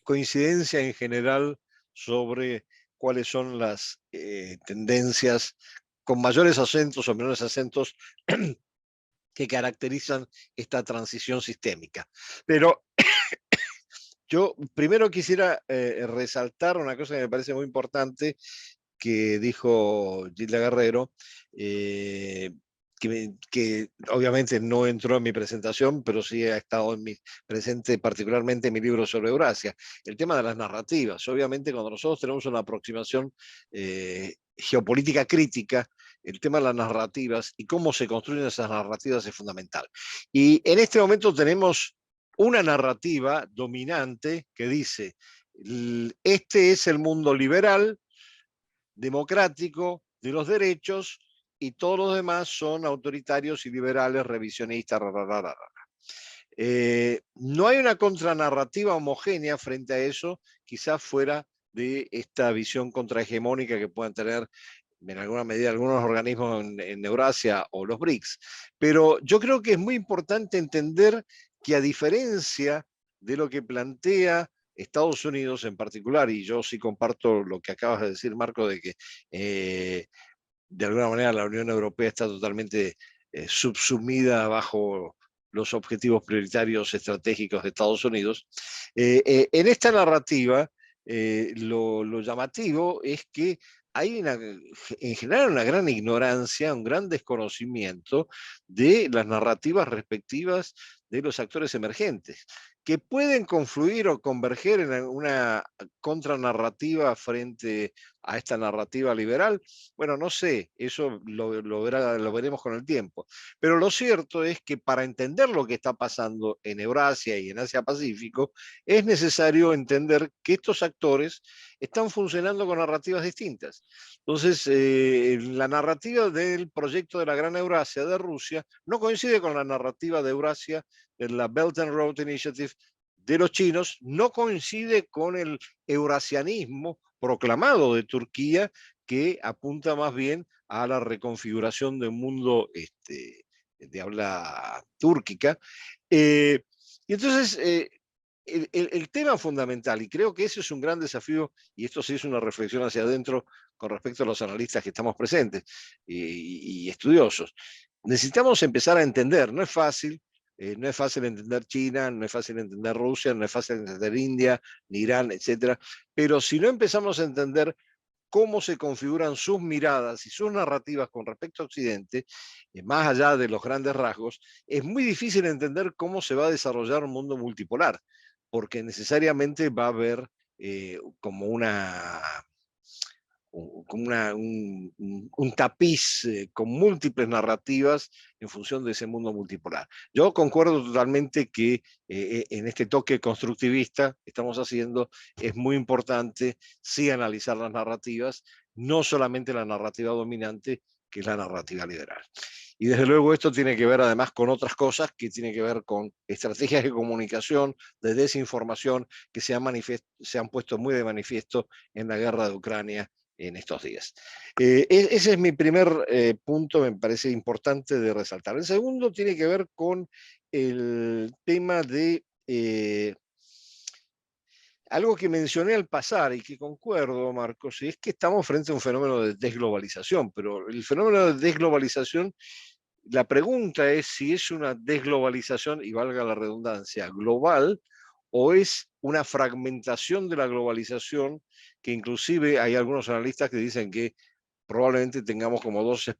[SPEAKER 3] coincidencia en general sobre cuáles son las tendencias con mayores acentos o menores acentos que caracterizan esta transición sistémica. Pero yo primero quisiera resaltar una cosa que me parece muy importante que dijo Gilda Guerrero, que obviamente no entró en mi presentación, pero sí ha estado presente particularmente en mi libro sobre Eurasia, el tema de las narrativas. Obviamente cuando nosotros tenemos una aproximación geopolítica crítica, el tema de las narrativas y cómo se construyen esas narrativas es fundamental. Y en este momento tenemos una narrativa dominante que dice, este es el mundo liberal, democrático, de los derechos, y todos los demás son autoritarios y liberales, revisionistas. No hay una contranarrativa homogénea frente a eso, quizás fuera de esta visión contrahegemónica que puedan tener en alguna medida algunos organismos en Eurasia o los BRICS. Pero yo creo que es muy importante entender que a diferencia de lo que plantea Estados Unidos en particular, y yo sí comparto lo que acabas de decir, Marco, de que de alguna manera la Unión Europea está totalmente subsumida bajo los objetivos prioritarios estratégicos de Estados Unidos. En esta narrativa, lo llamativo es que hay en general una gran ignorancia, un gran desconocimiento de las narrativas respectivas de los actores emergentes, que pueden confluir o converger en una contranarrativa frente a esta narrativa liberal. Bueno, no sé, eso lo veremos con el tiempo. Pero lo cierto es que para entender lo que está pasando en Eurasia y en Asia-Pacífico, es necesario entender que estos actores están funcionando con narrativas distintas. Entonces, la narrativa del proyecto de la Gran Eurasia de Rusia no coincide con la narrativa de Eurasia, de la Belt and Road Initiative de los chinos, no coincide con el eurasianismo proclamado de Turquía, que apunta más bien a la reconfiguración del mundo de habla túrquica. Y entonces, el tema fundamental, y creo que ese es un gran desafío, y esto sí es una reflexión hacia adentro con respecto a los analistas que estamos presentes y estudiosos, necesitamos empezar a entender, no es fácil entender China, no es fácil entender Rusia, no es fácil entender India, ni Irán, etcétera, pero si no empezamos a entender cómo se configuran sus miradas y sus narrativas con respecto a Occidente, más allá de los grandes rasgos, es muy difícil entender cómo se va a desarrollar un mundo multipolar, porque necesariamente va a haber como un tapiz con múltiples narrativas en función de ese mundo multipolar. Yo concuerdo totalmente que en este toque constructivista que estamos haciendo es muy importante sí analizar las narrativas, no solamente la narrativa dominante, que es la narrativa liberal. Y desde luego esto tiene que ver además con otras cosas, que tiene que ver con estrategias de comunicación, de desinformación, que se han puesto muy de manifiesto en la guerra de Ucrania en estos días. Ese es mi primer punto, me parece importante de resaltar. El segundo tiene que ver con el tema de algo que mencioné al pasar y que concuerdo, Marcos, y es que estamos frente a un fenómeno de desglobalización, pero el fenómeno de desglobalización, la pregunta es si es una desglobalización, y valga la redundancia, global, o es una fragmentación de la globalización, que inclusive hay algunos analistas que dicen que probablemente tengamos como dos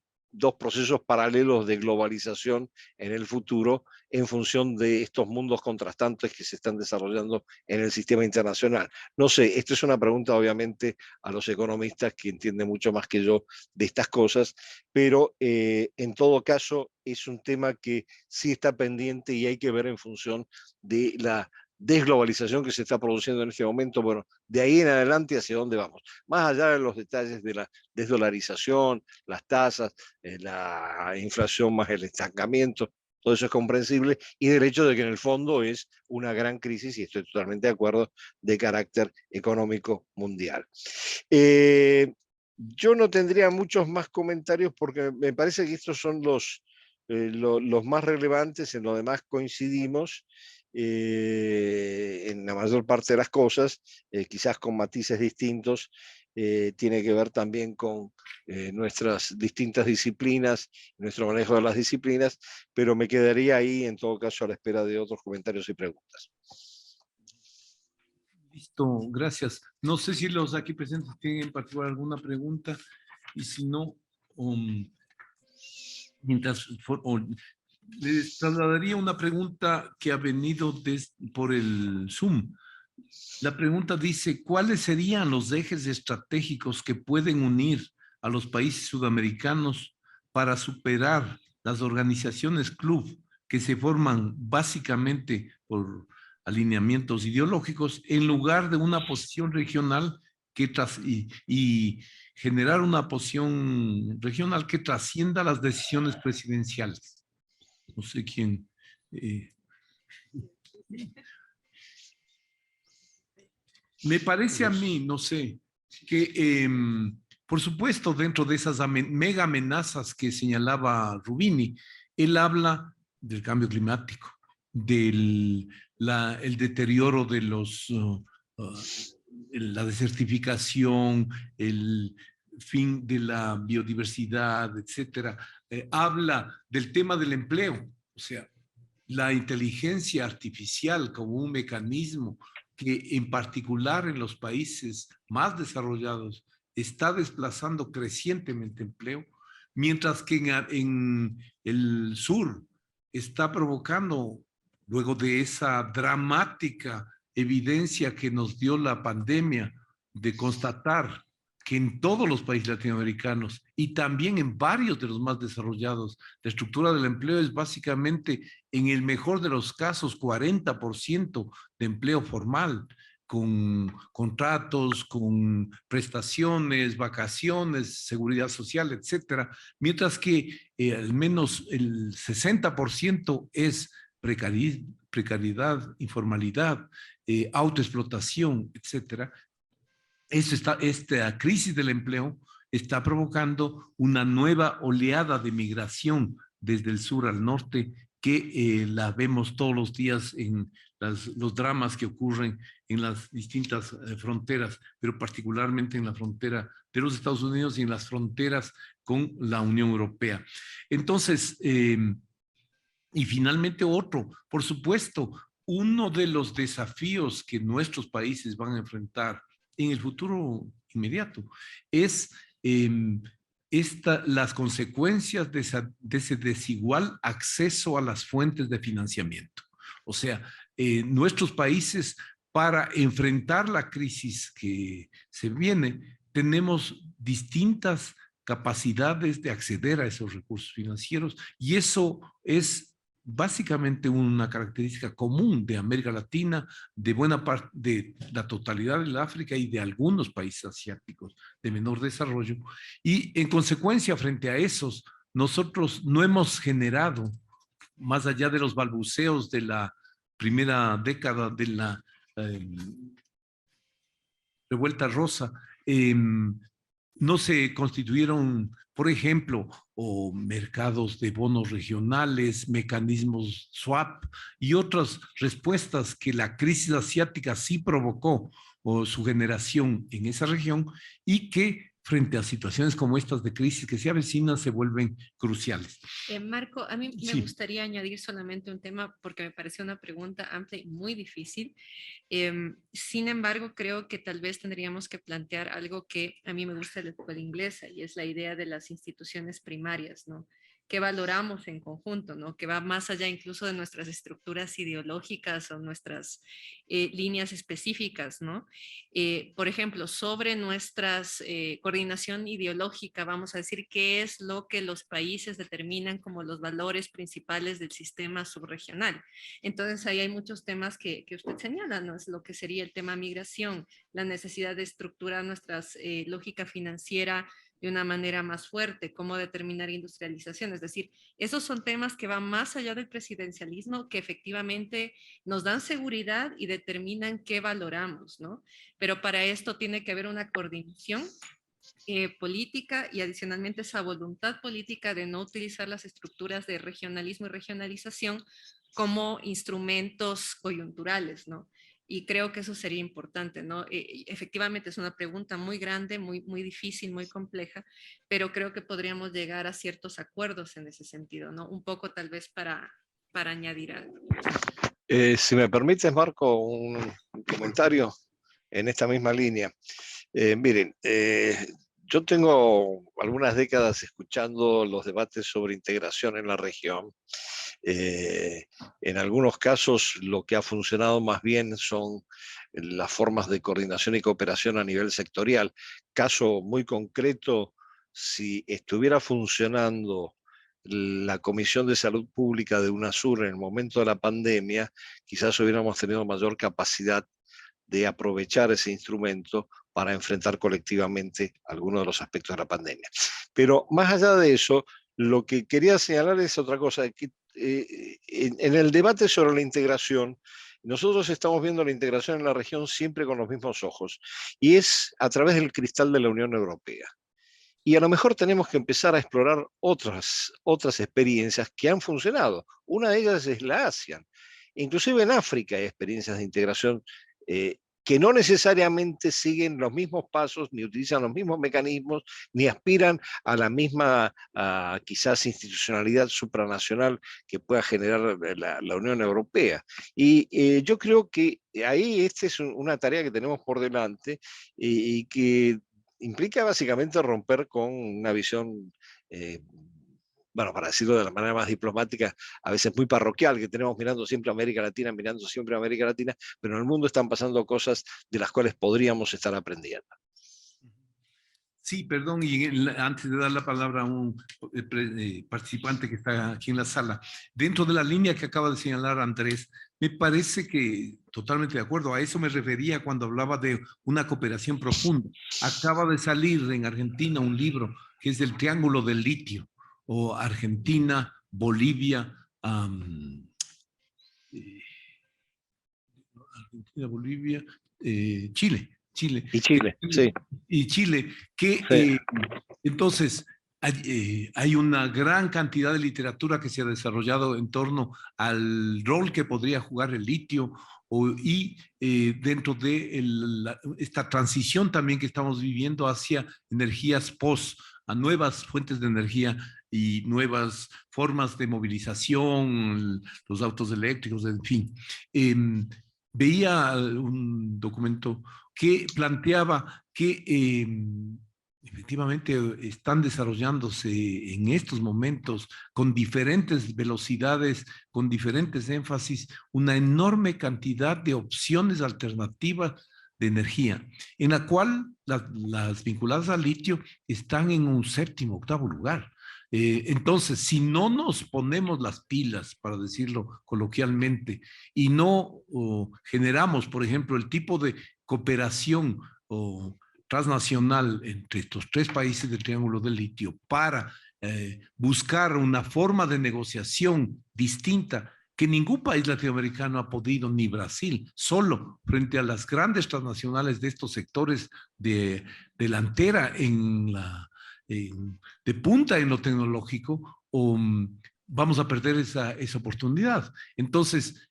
[SPEAKER 3] procesos paralelos de globalización en el futuro en función de estos mundos contrastantes que se están desarrollando en el sistema internacional. No sé, esto es una pregunta obviamente a los economistas que entienden mucho más que yo de estas cosas, pero en todo caso es un tema que sí está pendiente y hay que ver en función de la desglobalización que se está produciendo en este momento. Bueno, de ahí en adelante hacia dónde vamos. Más allá de los detalles de la desdolarización, las tasas, la inflación más el estancamiento, todo eso es comprensible, y del hecho de que en el fondo es una gran crisis, y estoy totalmente de acuerdo, de carácter económico mundial. Yo no tendría muchos más comentarios porque me parece que estos son los más relevantes, en lo demás coincidimos en la mayor parte de las cosas, quizás con matices distintos, tiene que ver también con nuestras distintas disciplinas, nuestro manejo de las disciplinas, pero me quedaría ahí en todo caso a la espera de otros comentarios y preguntas.
[SPEAKER 2] Listo, gracias. No sé si los aquí presentes tienen en particular alguna pregunta, y si no, les trasladaría una pregunta que ha venido por el Zoom. La pregunta dice, ¿cuáles serían los ejes estratégicos que pueden unir a los países sudamericanos para superar las organizaciones club que se forman básicamente por alineamientos ideológicos en lugar de una posición regional y generar una posición regional que trascienda las decisiones presidenciales? No sé quién. Me parece a mí, no sé, que Por supuesto, dentro de esas mega amenazas que señalaba Rubini, él habla del cambio climático, del el deterioro de la desertificación, el fin de la biodiversidad, etcétera. Habla del tema del empleo, o sea, la inteligencia artificial como un mecanismo que en particular en los países más desarrollados está desplazando crecientemente empleo, mientras que en el sur está provocando, luego de esa dramática evidencia que nos dio la pandemia, de constatar que en todos los países latinoamericanos y también en varios de los más desarrollados, la estructura del empleo es básicamente, en el mejor de los casos, 40% de empleo formal, con contratos, con prestaciones, vacaciones, seguridad social, etcétera, mientras que al menos el 60% es precariedad, informalidad, autoexplotación, etcétera. Esta crisis del empleo está provocando una nueva oleada de migración desde el sur al norte que la vemos todos los días en los dramas que ocurren en las distintas fronteras, pero particularmente en la frontera de los Estados Unidos y en las fronteras con la Unión Europea. Entonces, y finalmente otro, por supuesto, uno de los desafíos que nuestros países van a enfrentar en el futuro inmediato es las consecuencias de ese desigual acceso a las fuentes de financiamiento. O sea, nuestros países, para enfrentar la crisis que se viene, tenemos distintas capacidades de acceder a esos recursos financieros, y eso es básicamente una característica común de América Latina, de buena parte de la totalidad de África y de algunos países asiáticos de menor desarrollo. Y en consecuencia, frente a esos, nosotros no hemos generado, más allá de los balbuceos de la primera década de la Revuelta Rosa, no se constituyeron, por ejemplo, o mercados de bonos regionales, mecanismos swap y otras respuestas que la crisis asiática sí provocó o su generación en esa región, y que frente a situaciones como estas de crisis que se avecinan se vuelven cruciales.
[SPEAKER 4] Marco, a mí me gustaría añadir solamente un tema porque me parece una pregunta amplia y muy difícil. Sin embargo, creo que tal vez tendríamos que plantear algo que a mí me gusta de la escuela inglesa, y es la idea de las instituciones primarias, ¿no? Que valoramos en conjunto, ¿no? Que va más allá incluso de nuestras estructuras ideológicas o nuestras líneas específicas, ¿no? Por ejemplo, sobre nuestras coordinación ideológica, vamos a decir qué es lo que los países determinan como los valores principales del sistema subregional. Entonces ahí hay muchos temas que usted señala, ¿no? Es lo que sería el tema migración, la necesidad de estructurar nuestra lógica financiera de una manera más fuerte, cómo determinar industrialización. Es decir, esos son temas que van más allá del presidencialismo, que efectivamente nos dan seguridad y determinan qué valoramos, ¿no? Pero para esto tiene que haber una coordinación política y adicionalmente esa voluntad política de no utilizar las estructuras de regionalismo y regionalización como instrumentos coyunturales, ¿no? Y creo que eso sería importante, ¿no? Efectivamente es una pregunta muy grande, muy difícil, muy compleja, pero creo que podríamos llegar a ciertos acuerdos en ese sentido, ¿no? Un poco tal vez para añadir algo.
[SPEAKER 3] Si me permites, Marco, un comentario en esta misma línea. Miren, yo tengo algunas décadas escuchando los debates sobre integración en la región. En algunos casos lo que ha funcionado más bien son las formas de coordinación y cooperación a nivel sectorial. Caso muy concreto, si estuviera funcionando la Comisión de Salud Pública de UNASUR en el momento de la pandemia, quizás hubiéramos tenido mayor capacidad de aprovechar ese instrumento para enfrentar colectivamente algunos de los aspectos de la pandemia. Pero más allá de eso, lo que quería señalar es otra cosa, que en el debate sobre la integración, nosotros estamos viendo la integración en la región siempre con los mismos ojos, y es a través del cristal de la Unión Europea. Y a lo mejor tenemos que empezar a explorar otras experiencias que han funcionado. Una de ellas es la ASEAN. Inclusive en África hay experiencias de integración que no necesariamente siguen los mismos pasos, ni utilizan los mismos mecanismos, ni aspiran a la misma quizás institucionalidad supranacional que pueda generar la Unión Europea. Y yo creo que ahí esta es una tarea que tenemos por delante y que implica básicamente romper con una visión, bueno, para decirlo de la manera más diplomática, a veces muy parroquial, que tenemos mirando siempre a América Latina, mirando siempre a América Latina, pero en el mundo están pasando cosas de las cuales podríamos estar aprendiendo.
[SPEAKER 2] Sí, perdón, y antes de dar la palabra a un participante que está aquí en la sala, dentro de la línea que acaba de señalar Andrés, me parece que totalmente de acuerdo, a eso me refería cuando hablaba de una cooperación profunda. Acaba de salir en Argentina un libro que es el Triángulo del Litio, o Argentina, Bolivia, Argentina, Bolivia, Chile.
[SPEAKER 3] Y Chile, sí.
[SPEAKER 2] Y Chile, que
[SPEAKER 3] Sí.
[SPEAKER 2] entonces hay una gran cantidad de literatura que se ha desarrollado en torno al rol que podría jugar el litio y dentro de esta transición también que estamos viviendo hacia energías a nuevas fuentes de energía y nuevas formas de movilización, los autos eléctricos, en fin. Veía un documento que planteaba que efectivamente están desarrollándose en estos momentos con diferentes velocidades, con diferentes énfasis, una enorme cantidad de opciones alternativas de energía, en la cual las vinculadas al litio están en un séptimo, octavo lugar. Entonces, si no nos ponemos las pilas, para decirlo coloquialmente, y no generamos, por ejemplo, el tipo de cooperación transnacional entre estos tres países del Triángulo del Litio para buscar una forma de negociación distinta que ningún país latinoamericano ha podido, ni Brasil, solo frente a las grandes transnacionales de estos sectores de delantera de punta en lo tecnológico, vamos a perder esa oportunidad. Entonces,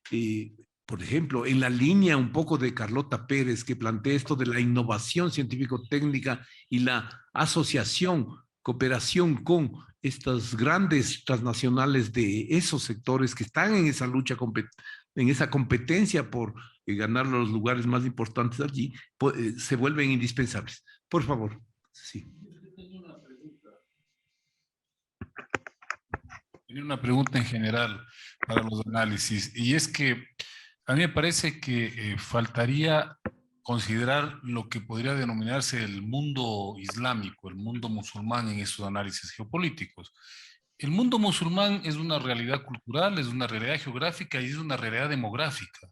[SPEAKER 2] por ejemplo, en la línea un poco de Carlota Pérez, que plantea esto de la innovación científico-técnica y la asociación, cooperación con estas grandes transnacionales de esos sectores que están en esa lucha, en esa competencia por ganar los lugares más importantes allí, se vuelven indispensables. Por favor. Sí.
[SPEAKER 6] Tenía una pregunta en general para los análisis, y es que a mí me parece que faltaría considerar lo que podría denominarse el mundo islámico, el mundo musulmán en esos análisis geopolíticos. El mundo musulmán es una realidad cultural, es una realidad geográfica y es una realidad demográfica.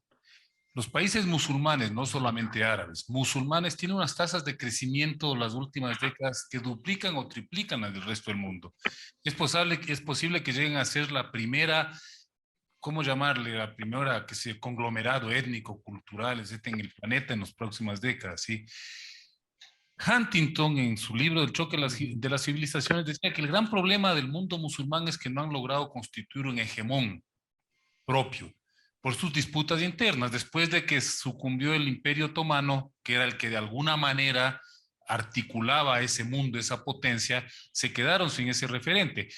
[SPEAKER 6] Los países musulmanes, no solamente árabes, musulmanes tienen unas tasas de crecimiento las últimas décadas que duplican o triplican las del resto del mundo. Es posible que lleguen a ser la primera, ¿cómo llamarle? La primera conglomerado étnico, cultural, etcétera, en el planeta en las próximas décadas, ¿sí? Huntington, en su libro El choque de las civilizaciones, decía que el gran problema del mundo musulmán es que no han logrado constituir un hegemón propio por sus disputas internas, después de que sucumbió el Imperio Otomano, que era el que de alguna manera articulaba ese mundo, esa potencia, se quedaron sin ese referente.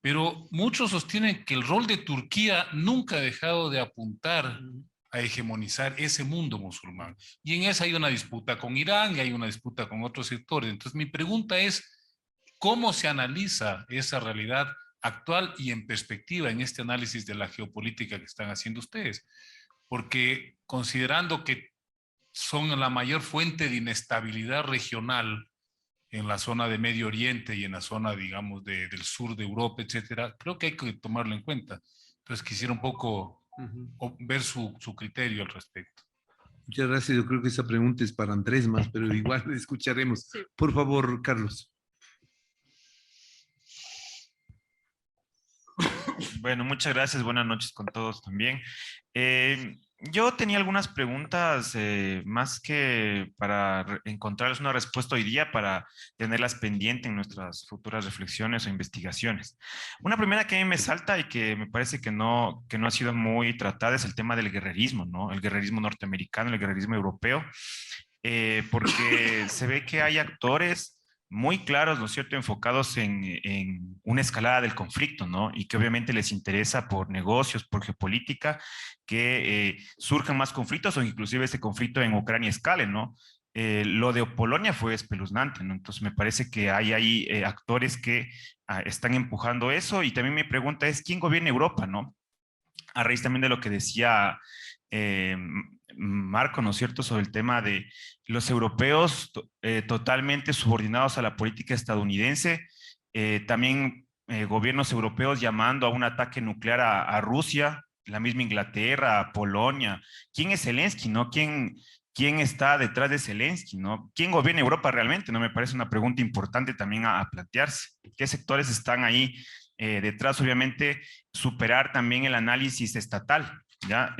[SPEAKER 6] Pero muchos sostienen que el rol de Turquía nunca ha dejado de apuntar a hegemonizar ese mundo musulmán. Y en esa hay una disputa con Irán y hay una disputa con otros sectores. Entonces mi pregunta es, ¿cómo se analiza esa realidad actual y en perspectiva en este análisis de la geopolítica que están haciendo ustedes? Porque considerando que son la mayor fuente de inestabilidad regional en la zona de Medio Oriente y en la zona, digamos, del sur de Europa, etcétera, creo que hay que tomarlo en cuenta. Entonces quisiera un poco ver su criterio al respecto.
[SPEAKER 2] Muchas gracias. Yo creo que esa pregunta es para Andrés más, pero igual escucharemos. Sí. Por favor, Carlos.
[SPEAKER 7] Bueno, muchas gracias. Buenas noches con todos también. Yo tenía algunas preguntas, más que para encontrarles una respuesta hoy día, para tenerlas pendientes en nuestras futuras reflexiones o investigaciones. Una primera que a mí me salta y que me parece que no ha sido muy tratada es el tema del guerrerismo, ¿no? El guerrerismo norteamericano, el guerrerismo europeo, porque se ve que hay actores muy claros, ¿no es cierto?, enfocados en una escalada del conflicto, ¿no? Y que obviamente les interesa por negocios, por geopolítica, que surjan más conflictos o inclusive ese conflicto en Ucrania escale, ¿no? Lo de Polonia fue espeluznante, ¿no? Entonces me parece que hay ahí actores que están empujando eso, y también mi pregunta es, ¿quién gobierna Europa, no? A raíz también de lo que decía eh, Marco, ¿no es cierto?, sobre el tema de los europeos totalmente subordinados a la política estadounidense, también gobiernos europeos llamando a un ataque nuclear a Rusia, la misma Inglaterra, a Polonia. ¿Quién es Zelensky, no? ¿Quién está detrás de Zelensky, no? ¿Quién gobierna Europa realmente? No me parece una pregunta importante también a plantearse. ¿Qué sectores están ahí detrás? Obviamente, superar también el análisis estatal, ¿ya?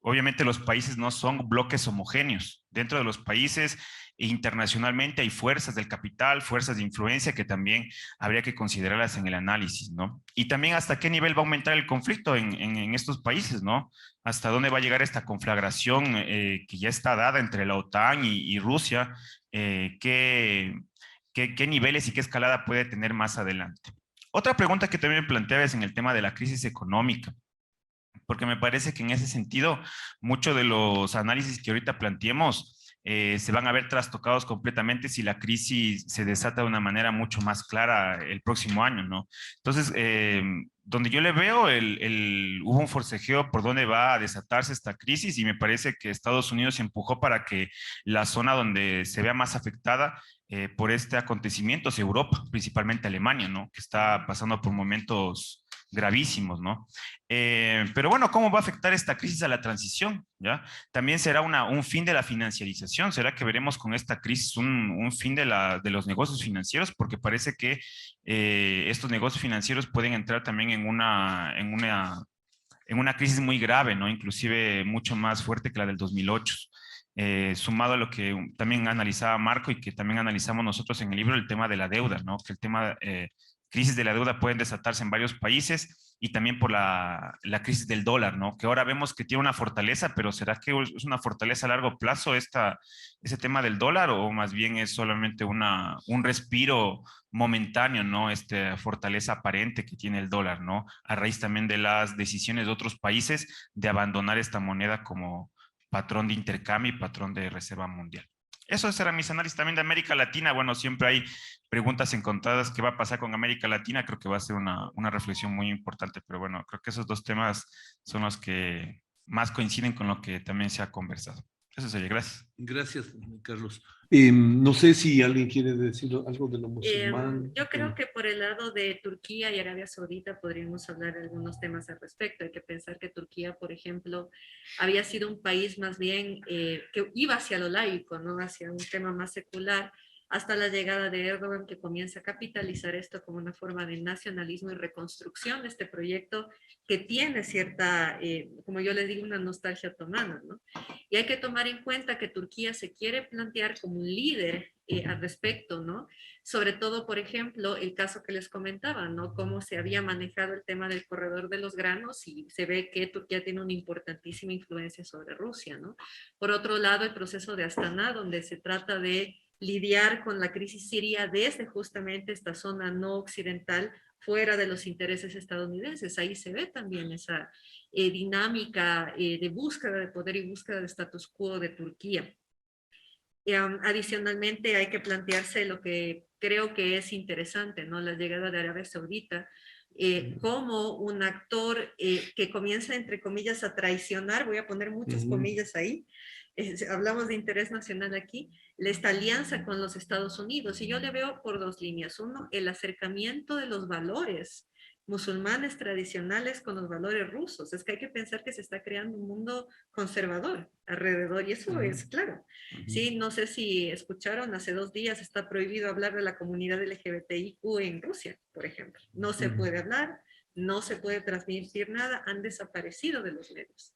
[SPEAKER 7] Obviamente los países no son bloques homogéneos. Dentro de los países internacionalmente hay fuerzas del capital, fuerzas de influencia que también habría que considerarlas en el análisis, ¿no? Y también hasta qué nivel va a aumentar el conflicto en estos países, ¿no? Hasta dónde va a llegar esta conflagración que ya está dada entre la OTAN y Rusia, qué niveles y qué escalada puede tener más adelante. Otra pregunta que también me planteaba es en el tema de la crisis económica, porque me parece que en ese sentido muchos de los análisis que ahorita planteemos se van a ver trastocados completamente si la crisis se desata de una manera mucho más clara el próximo año, ¿no? Entonces, donde yo le veo, hubo un forcejeo por dónde va a desatarse esta crisis, y me parece que Estados Unidos se empujó para que la zona donde se vea más afectada por este acontecimiento es Europa, principalmente Alemania, ¿no? Que está pasando por momentos gravísimos, ¿no? Pero bueno, ¿cómo va a afectar esta crisis a la transición? ¿Ya? También será un fin de la financiarización. ¿Será que veremos con esta crisis un fin de los negocios financieros? Porque parece que estos negocios financieros pueden entrar también en una crisis muy grave, ¿no? Inclusive mucho más fuerte que la del 2008. Sumado a lo que también analizaba Marco y que también analizamos nosotros en el libro, el tema de la deuda, ¿no? Que el tema crisis de la deuda pueden desatarse en varios países, y también por la crisis del dólar, ¿no? Que ahora vemos que tiene una fortaleza, pero ¿será que es una fortaleza a largo plazo ese tema del dólar, o más bien es solamente un respiro momentáneo, ¿no? Esta fortaleza aparente que tiene el dólar, ¿no? A raíz también de las decisiones de otros países de abandonar esta moneda como patrón de intercambio y patrón de reserva mundial. Eso eran mis análisis también de América Latina. Bueno, siempre hay preguntas encontradas. ¿Qué va a pasar con América Latina? Creo que va a ser una reflexión muy importante, pero bueno, creo que esos dos temas son los que más coinciden con lo que también se ha conversado. Eso sería, gracias.
[SPEAKER 2] Gracias, Carlos. No sé si alguien quiere decir algo de lo musulmán.
[SPEAKER 4] Yo creo que por el lado de Turquía y Arabia Saudita podríamos hablar de algunos temas al respecto. Hay que pensar que Turquía, por ejemplo, había sido un país más bien que iba hacia lo laico, ¿no? Hacia un tema más secular, hasta la llegada de Erdogan, que comienza a capitalizar esto como una forma de nacionalismo y reconstrucción de este proyecto que tiene cierta, como yo les digo, una nostalgia otomana, ¿no? Y hay que tomar en cuenta que Turquía se quiere plantear como un líder al respecto, ¿no? Sobre todo, por ejemplo, el caso que les comentaba, ¿no? Cómo se había manejado el tema del corredor de los granos, y se ve que Turquía tiene una importantísima influencia sobre Rusia, ¿no? Por otro lado, el proceso de Astana, donde se trata de lidiar con la crisis siria desde justamente esta zona no occidental, fuera de los intereses estadounidenses. Ahí se ve también esa dinámica de búsqueda de poder y búsqueda de status quo de Turquía. Adicionalmente hay que plantearse lo que creo que es interesante, ¿no? La llegada de Arabia Saudita como un actor que comienza, entre comillas, a traicionar, voy a poner muchas comillas ahí, hablamos de interés nacional aquí, esta alianza con los Estados Unidos, y yo le veo por dos líneas. Uno, el acercamiento de los valores musulmanes tradicionales con los valores rusos. Es que hay que pensar que se está creando un mundo conservador alrededor, y eso es claro. Sí, no sé si escucharon, hace 2 días está prohibido hablar de la comunidad LGBTIQ en Rusia, por ejemplo. No se puede hablar, no se puede transmitir nada, han desaparecido de los medios.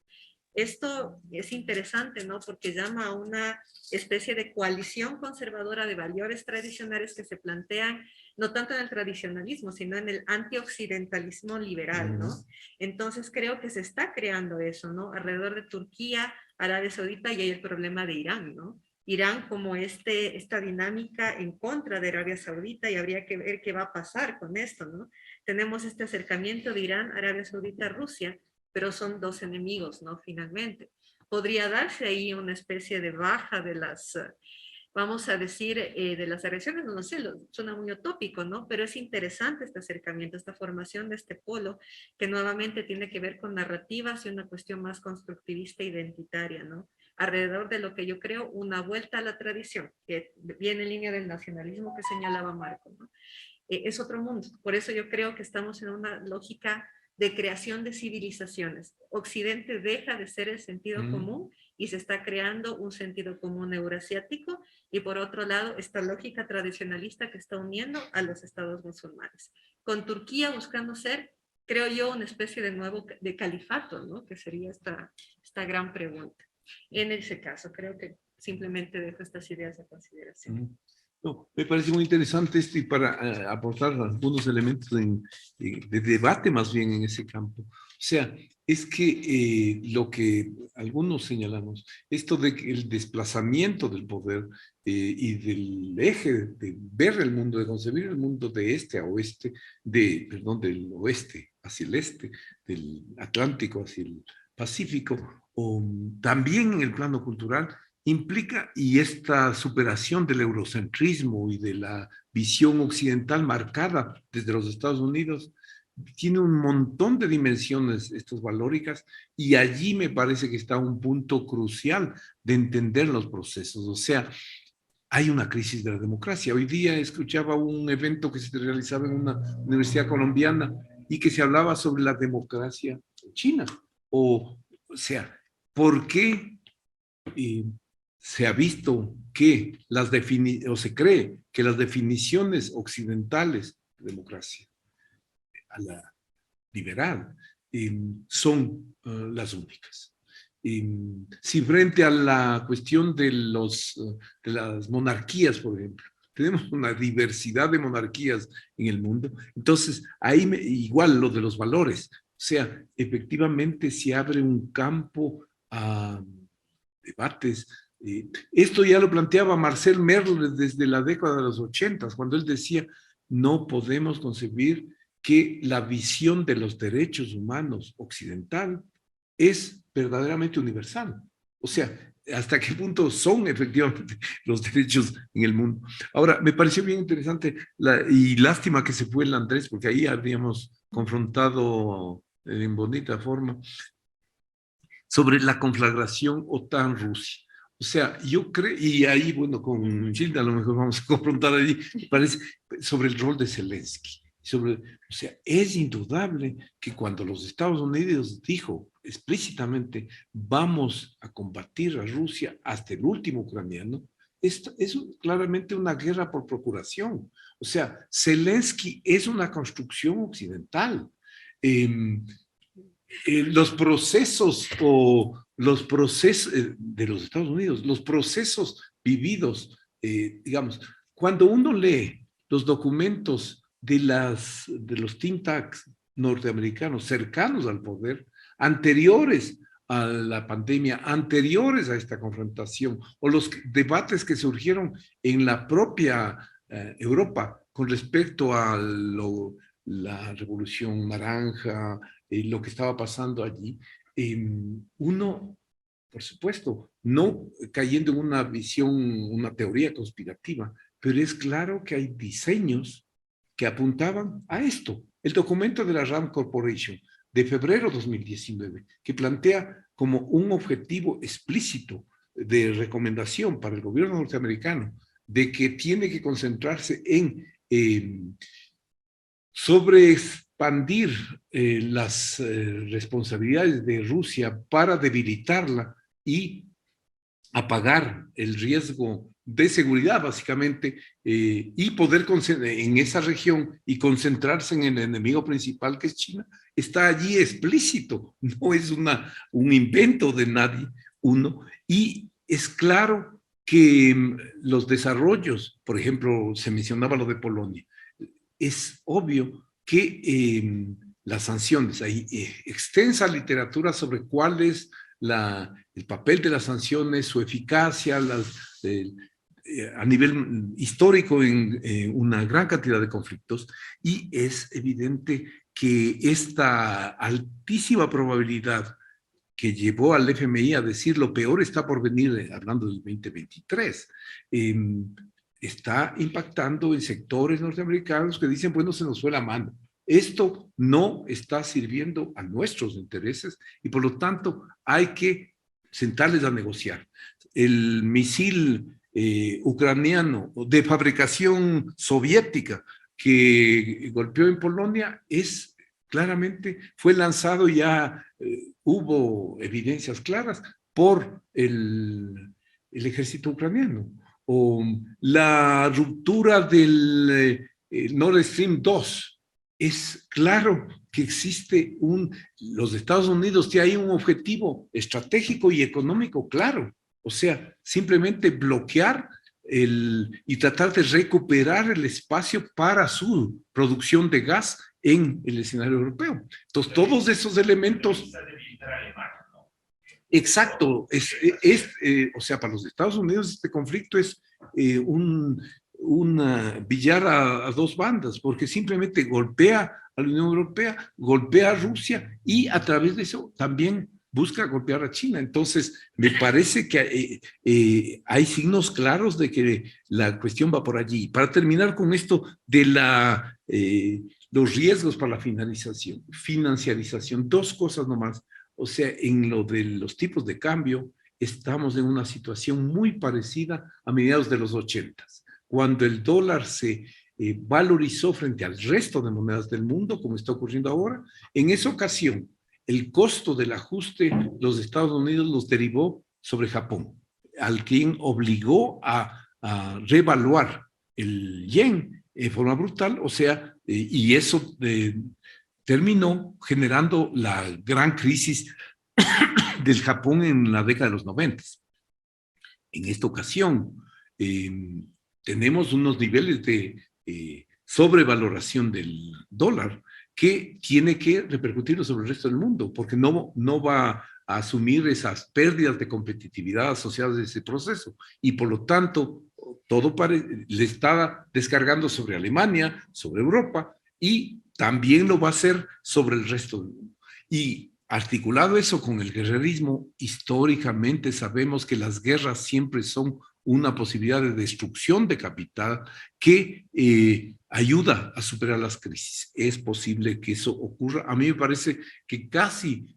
[SPEAKER 4] Esto es interesante, ¿no? Porque llama a una especie de coalición conservadora de valores tradicionales que se plantean no tanto en el tradicionalismo, sino en el antioccidentalismo liberal, ¿no? Entonces creo que se está creando eso, ¿no? Alrededor de Turquía, Arabia Saudita, y hay el problema de Irán, ¿no? Irán como esta dinámica en contra de Arabia Saudita, y habría que ver qué va a pasar con esto, ¿no? Tenemos este acercamiento de Irán, Arabia Saudita, Rusia, pero son dos enemigos, ¿no? Finalmente. Podría darse ahí una especie de baja de las, vamos a decir, de las agresiones, no sé, suena muy utópico, ¿no? Pero es interesante este acercamiento, esta formación de este polo, que nuevamente tiene que ver con narrativas y una cuestión más constructivista e identitaria, ¿no? Alrededor de lo que yo creo una vuelta a la tradición, que viene en línea del nacionalismo que señalaba Marco, ¿no? Es otro mundo. Por eso yo creo que estamos en una lógica de creación de civilizaciones. Occidente deja de ser el sentido común y se está creando un sentido común eurasiático, y por otro lado esta lógica tradicionalista que está uniendo a los estados musulmanes. Con Turquía buscando ser, creo yo, una especie de nuevo de califato, ¿no? Que sería esta gran pregunta. En ese caso, creo que simplemente dejo estas ideas de consideración.
[SPEAKER 2] No, me parece muy interesante esto, y para aportar algunos elementos de debate más bien en ese campo. O sea, es que lo que algunos señalamos, esto de que el desplazamiento del poder y del eje de ver el mundo, de concebir el mundo de este a oeste, perdón, del oeste hacia el este, del Atlántico hacia el Pacífico, o también en el plano cultural, implica, y esta superación del eurocentrismo y de la visión occidental marcada desde los Estados Unidos, tiene un montón de dimensiones estas valóricas, y allí me parece que está un punto crucial de entender los procesos. O sea, hay una crisis de la democracia. Hoy día escuchaba un evento que se realizaba en una universidad colombiana y que se hablaba sobre la democracia en China. O sea, ¿por qué se ha visto que o se cree que las definiciones occidentales de democracia, a la liberal, son las únicas? Si frente a la cuestión de las monarquías, por ejemplo, tenemos una diversidad de monarquías en el mundo, entonces ahí igual lo de los valores, o sea, efectivamente se abre un campo a debates. Esto ya lo planteaba Marcel Merle desde la década de los 80, cuando él decía, no podemos concebir que la visión de los derechos humanos occidental es verdaderamente universal. O sea, hasta qué punto son efectivamente los derechos en el mundo. Ahora, me pareció bien interesante, y lástima que se fue el Andrés, porque ahí habríamos confrontado en bonita forma sobre la conflagración OTAN-Rusia. O sea, yo creo, y ahí, bueno, con Gilda a lo mejor vamos a confrontar allí, parece, sobre el rol de Zelensky. O sea, es indudable que cuando los Estados Unidos dijo explícitamente vamos a combatir a Rusia hasta el último ucraniano, es claramente una guerra por procuración. O sea, Zelensky es una construcción occidental. Los procesos de los Estados Unidos, los procesos vividos, digamos, cuando uno lee los documentos de los think tanks norteamericanos cercanos al poder, anteriores a la pandemia, anteriores a esta confrontación, o los debates que surgieron en la propia Europa con respecto a la Revolución Naranja, lo que estaba pasando allí, uno, por supuesto, no cayendo en una visión, una teoría conspirativa, pero es claro que hay diseños que apuntaban a esto. El documento de la RAM Corporation de febrero de 2019, que plantea como un objetivo explícito de recomendación para el gobierno norteamericano de que tiene que concentrarse en sobre expandir las responsabilidades de Rusia para debilitarla y apagar el riesgo de seguridad, básicamente, y poder en esa región y concentrarse en el enemigo principal, que es China, está allí explícito, no es un invento de nadie, y es claro que los desarrollos, por ejemplo, se mencionaba lo de Polonia, es obvio que las sanciones, hay extensa literatura sobre cuál es el papel de las sanciones, su eficacia, a nivel histórico en una gran cantidad de conflictos, y es evidente que esta altísima probabilidad que llevó al FMI a decir lo peor está por venir, hablando del 2023, está impactando en sectores norteamericanos que dicen, bueno, se nos fue la mano. Esto no está sirviendo a nuestros intereses y por lo tanto hay que sentarles a negociar. El misil ucraniano de fabricación soviética que golpeó en Polonia claramente fue lanzado, ya hubo evidencias claras por el ejército ucraniano. O la ruptura del Nord Stream 2, es claro que existe los Estados Unidos tienen ahí un objetivo estratégico y económico claro, o sea, simplemente bloquear y tratar de recuperar el espacio para su producción de gas en el escenario europeo. Entonces, todos esos elementos... Exacto, o sea, para los Estados Unidos este conflicto es un billar a dos bandas, porque simplemente golpea a la Unión Europea, golpea a Rusia y a través de eso también busca golpear a China. Entonces, me parece que hay signos claros de que la cuestión va por allí. Para terminar con esto de los riesgos para la financiarización, dos cosas nomás. O sea, en lo de los tipos de cambio, estamos en una situación muy parecida a mediados de los 80s, cuando el dólar se valorizó frente al resto de monedas del mundo, como está ocurriendo ahora. En esa ocasión, el costo del ajuste, los Estados Unidos los derivó sobre Japón, al quien obligó a revaluar el yen de forma brutal, o sea, y eso terminó generando la gran crisis del Japón en la década de los 90. En esta ocasión, tenemos unos niveles de sobrevaloración del dólar que tiene que repercutirlo sobre el resto del mundo, porque no va a asumir esas pérdidas de competitividad asociadas a ese proceso. Y por lo tanto, todo le está descargando sobre Alemania, sobre Europa, y también lo va a hacer sobre el resto del mundo. Y articulado eso con el guerrerismo, históricamente sabemos que las guerras siempre son una posibilidad de destrucción de capital que ayuda a superar las crisis. Es posible que eso ocurra. A mí me parece que casi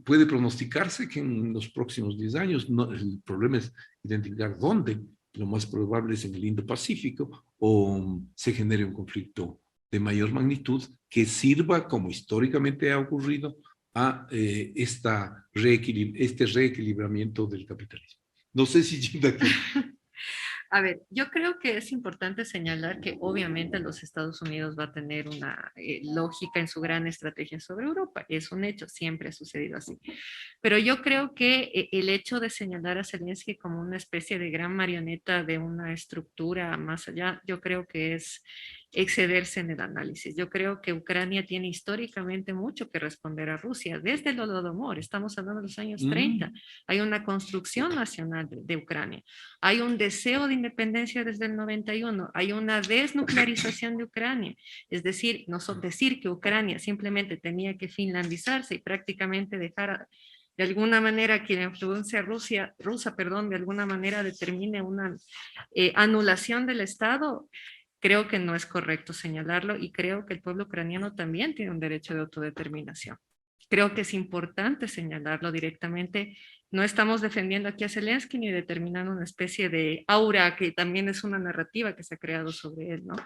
[SPEAKER 2] puede pronosticarse que en los próximos 10 años, el problema es identificar dónde. Lo más probable es en el Indo-Pacífico, o se genere un conflicto de mayor magnitud que sirva, como históricamente ha ocurrido, a este reequilibramiento del capitalismo. No sé si Gilda...
[SPEAKER 4] A ver, yo creo que es importante señalar que obviamente los Estados Unidos va a tener una lógica en su gran estrategia sobre Europa. Es un hecho, siempre ha sucedido así. Pero yo creo que el hecho de señalar a Zelensky como una especie de gran marioneta de una estructura más allá, yo creo que es excederse en el análisis. Yo creo que Ucrania tiene históricamente mucho que responder a Rusia, desde el Holodomor, estamos hablando de los años 30. Hay una construcción nacional de Ucrania. Hay un deseo de independencia desde el 91. Hay una desnuclearización de Ucrania. Es decir, no decir que Ucrania simplemente tenía que finlandizarse y prácticamente dejar de alguna manera que la influencia rusa, de alguna manera determine una anulación del Estado. Creo que no es correcto señalarlo y creo que el pueblo ucraniano también tiene un derecho de autodeterminación. Creo que es importante señalarlo directamente. No estamos defendiendo aquí a Zelensky ni determinando una especie de aura que también es una narrativa que se ha creado sobre él, ¿no?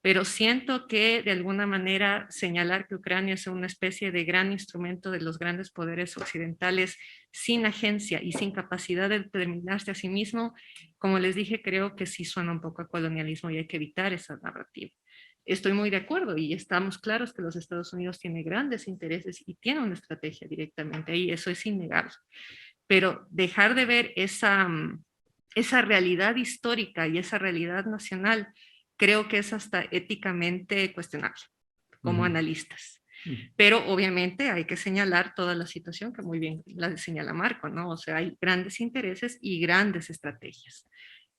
[SPEAKER 4] pero siento que de alguna manera señalar que Ucrania es una especie de gran instrumento de los grandes poderes occidentales sin agencia y sin capacidad de determinarse a sí mismo, como les dije, creo que sí suena un poco a colonialismo y hay que evitar esa narrativa. Estoy muy de acuerdo y estamos claros que los Estados Unidos tienen grandes intereses y tienen una estrategia directamente ahí, eso es innegable. Pero dejar de ver esa realidad histórica y esa realidad nacional, creo que es hasta éticamente cuestionable como analistas. Pero obviamente hay que señalar toda la situación que muy bien la señala Marco, ¿no? O sea, hay grandes intereses y grandes estrategias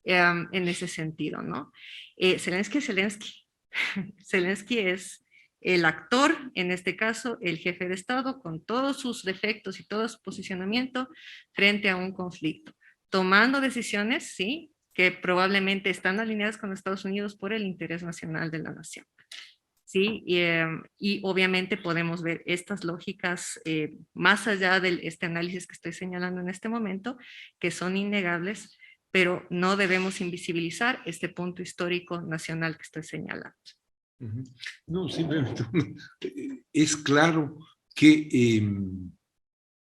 [SPEAKER 4] en ese sentido, ¿no? Zelensky es el actor, en este caso, el jefe de Estado, con todos sus defectos y todo su posicionamiento frente a un conflicto, tomando decisiones, sí, que probablemente están alineadas con Estados Unidos por el interés nacional de la nación. ¿Sí? Y obviamente podemos ver estas lógicas más allá de este análisis que estoy señalando en este momento, que son innegables, pero no debemos invisibilizar este punto histórico nacional que estoy señalando.
[SPEAKER 2] No, simplemente es claro que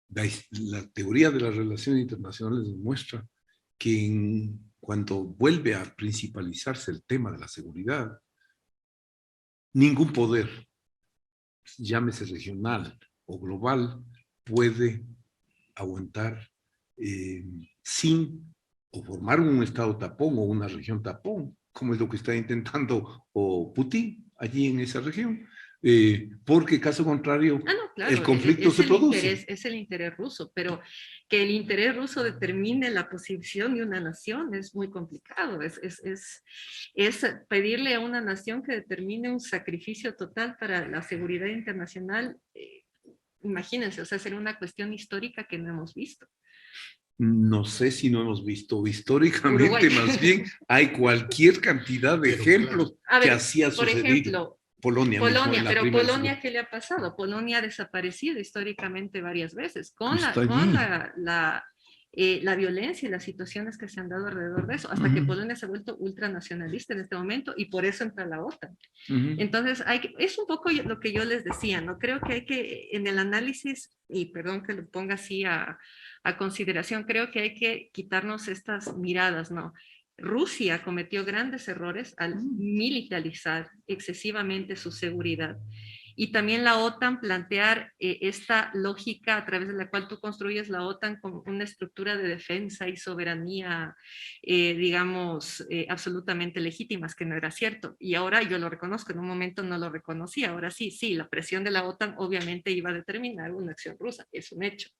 [SPEAKER 2] la teoría de las relaciones internacionales demuestra que cuando vuelve a principalizarse el tema de la seguridad, ningún poder, llámese regional o global, puede aguantar sin o formar un estado tapón o una región tapón, como es lo que está intentando Putin allí en esa región, porque caso contrario,
[SPEAKER 4] claro,
[SPEAKER 2] el conflicto se produce.
[SPEAKER 4] Es el interés ruso, pero que el interés ruso determine la posición de una nación es muy complicado. Es pedirle a una nación que determine un sacrificio total para la seguridad internacional. Imagínense, o sea, sería una cuestión histórica que no hemos visto.
[SPEAKER 2] No sé si no hemos visto históricamente,
[SPEAKER 4] Uruguay.
[SPEAKER 2] Más bien hay cualquier cantidad de ejemplos que así ha sucedido.
[SPEAKER 4] Por ejemplo,
[SPEAKER 2] Polonia,
[SPEAKER 4] pero Polonia, ¿qué le ha pasado? Polonia ha desaparecido históricamente varias veces con la violencia y las situaciones que se han dado alrededor de eso, hasta que Polonia se ha vuelto ultranacionalista en este momento y por eso entra la OTAN. Entonces, es un poco lo que yo les decía, ¿no? Creo que hay que, en el análisis, y perdón que lo ponga así a consideración, creo que hay que quitarnos estas miradas, ¿no? Rusia cometió grandes errores al militarizar excesivamente su seguridad. Y también la OTAN plantear esta lógica a través de la cual tú construyes la OTAN como una estructura de defensa y soberanía, digamos, absolutamente legítimas, que no era cierto. Y ahora yo lo reconozco, en un momento no lo reconocía, ahora sí, la presión de la OTAN obviamente iba a determinar una acción rusa, es un hecho.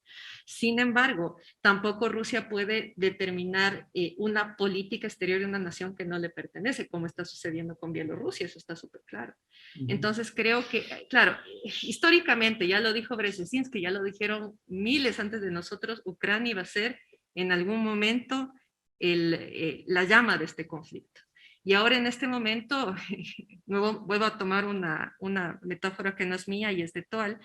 [SPEAKER 4] Sin embargo, tampoco Rusia puede determinar una política exterior de una nación que no le pertenece, como está sucediendo con Bielorrusia, eso está súper claro. Entonces creo que, claro, históricamente, ya lo dijo Brzezinski, ya lo dijeron miles antes de nosotros, Ucrania iba a ser en algún momento la llama de este conflicto. Y ahora en este momento, vuelvo a tomar una metáfora que no es mía y es de Toal.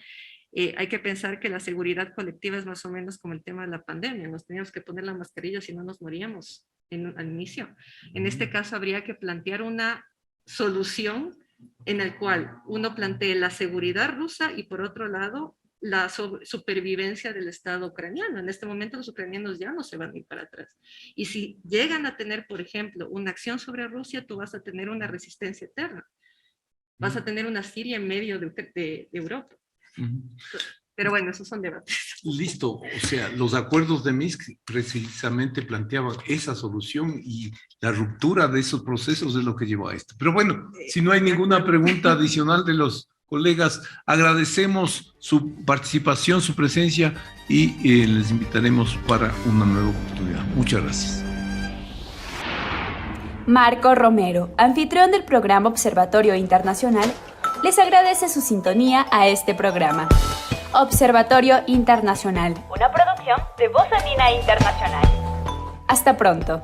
[SPEAKER 4] Hay que pensar que la seguridad colectiva es más o menos como el tema de la pandemia. Nos teníamos que poner la mascarilla si no nos moríamos al inicio. En este caso habría que plantear una solución en el cual uno plantee la seguridad rusa y por otro lado la supervivencia del Estado ucraniano. En este momento los ucranianos ya no se van a ir para atrás. Y si llegan a tener, por ejemplo, una acción sobre Rusia, tú vas a tener una resistencia eterna. Vas a tener una Siria en medio de Europa. Pero bueno, esos son debates.
[SPEAKER 2] Listo, o sea, los acuerdos de Minsk precisamente planteaban esa solución y la ruptura de esos procesos es lo que llevó a esto. Pero bueno, si no hay ninguna pregunta adicional de los colegas, agradecemos su participación, su presencia y les invitaremos para una nueva oportunidad. Muchas gracias.
[SPEAKER 1] Marco Romero, anfitrión del programa Observatorio Internacional, les agradece su sintonía a este programa. Observatorio Internacional, una producción de Voz Andina Internacional. Hasta pronto.